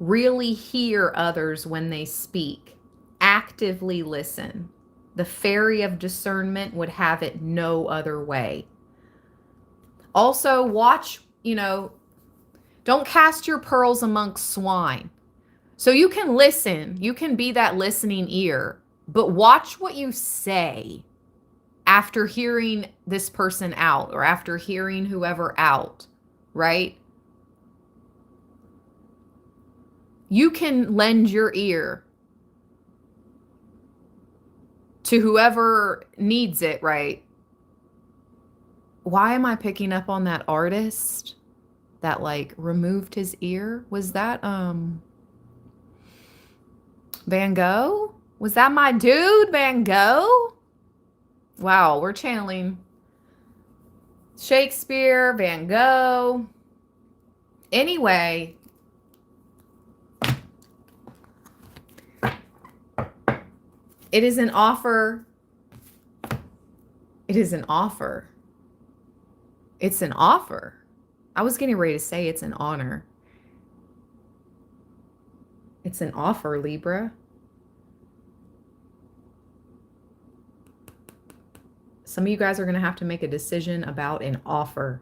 Really hear others when they speak. Actively listen. The fairy of discernment would have it no other way. Also, watch, don't cast your pearls amongst swine. So you can listen, you can be that listening ear, but watch what you say after hearing this person out, or after hearing whoever out, right? You can lend your ear to whoever needs it, right? Why am I picking up on that artist that like removed his ear? Was that Van Gogh? Was that my dude, Van Gogh? Wow, we're channeling Shakespeare, Van Gogh. Anyway, it is an offer. It is an offer. It's an offer. I was getting ready to say it's an honor. It's an offer, Libra. Some of you guys are going to have to make a decision about an offer.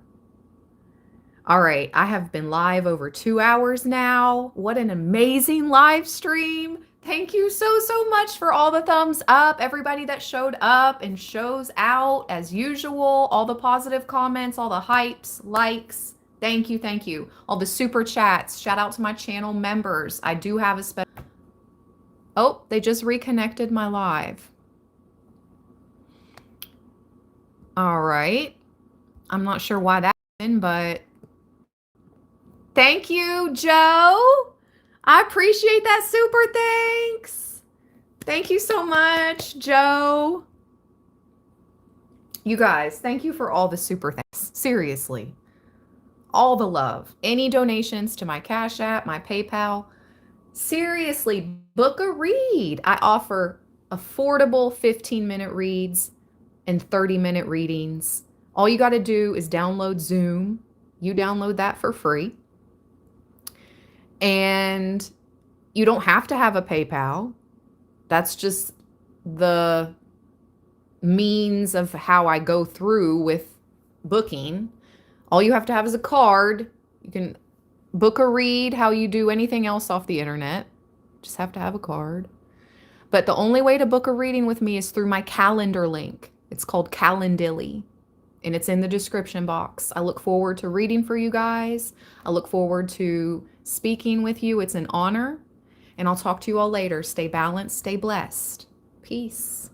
All right, I have been live over 2 hours now. What an amazing live stream. Thank you so much for all the thumbs up, everybody that showed up and shows out as usual, all the positive comments, all the hypes, likes. Thank you, thank you. All the super chats. Shout out to my channel members. I do have a special. Oh, they just reconnected my live. All right. I'm not sure why that happened, but thank you, Joe. I appreciate that super thanks. Thank you so much, Joe. You guys, thank you for all the super thanks. Seriously. All the love. Any donations to my Cash App, my PayPal. Seriously, book a read. I offer affordable 15-minute reads and 30-minute readings. All you got to do is download Zoom. You download that for free. And you don't have to have a PayPal. That's just the means of how I go through with booking. All you have to have is a card. You can book a read how you do anything else off the internet. Just have to have a card. But the only way to book a reading with me is through my calendar link. It's called Calendly, and it's in the description box. I look forward to reading for you guys. I look forward to speaking with you. It's an honor. And I'll talk to you all later. Stay balanced, stay blessed. Peace.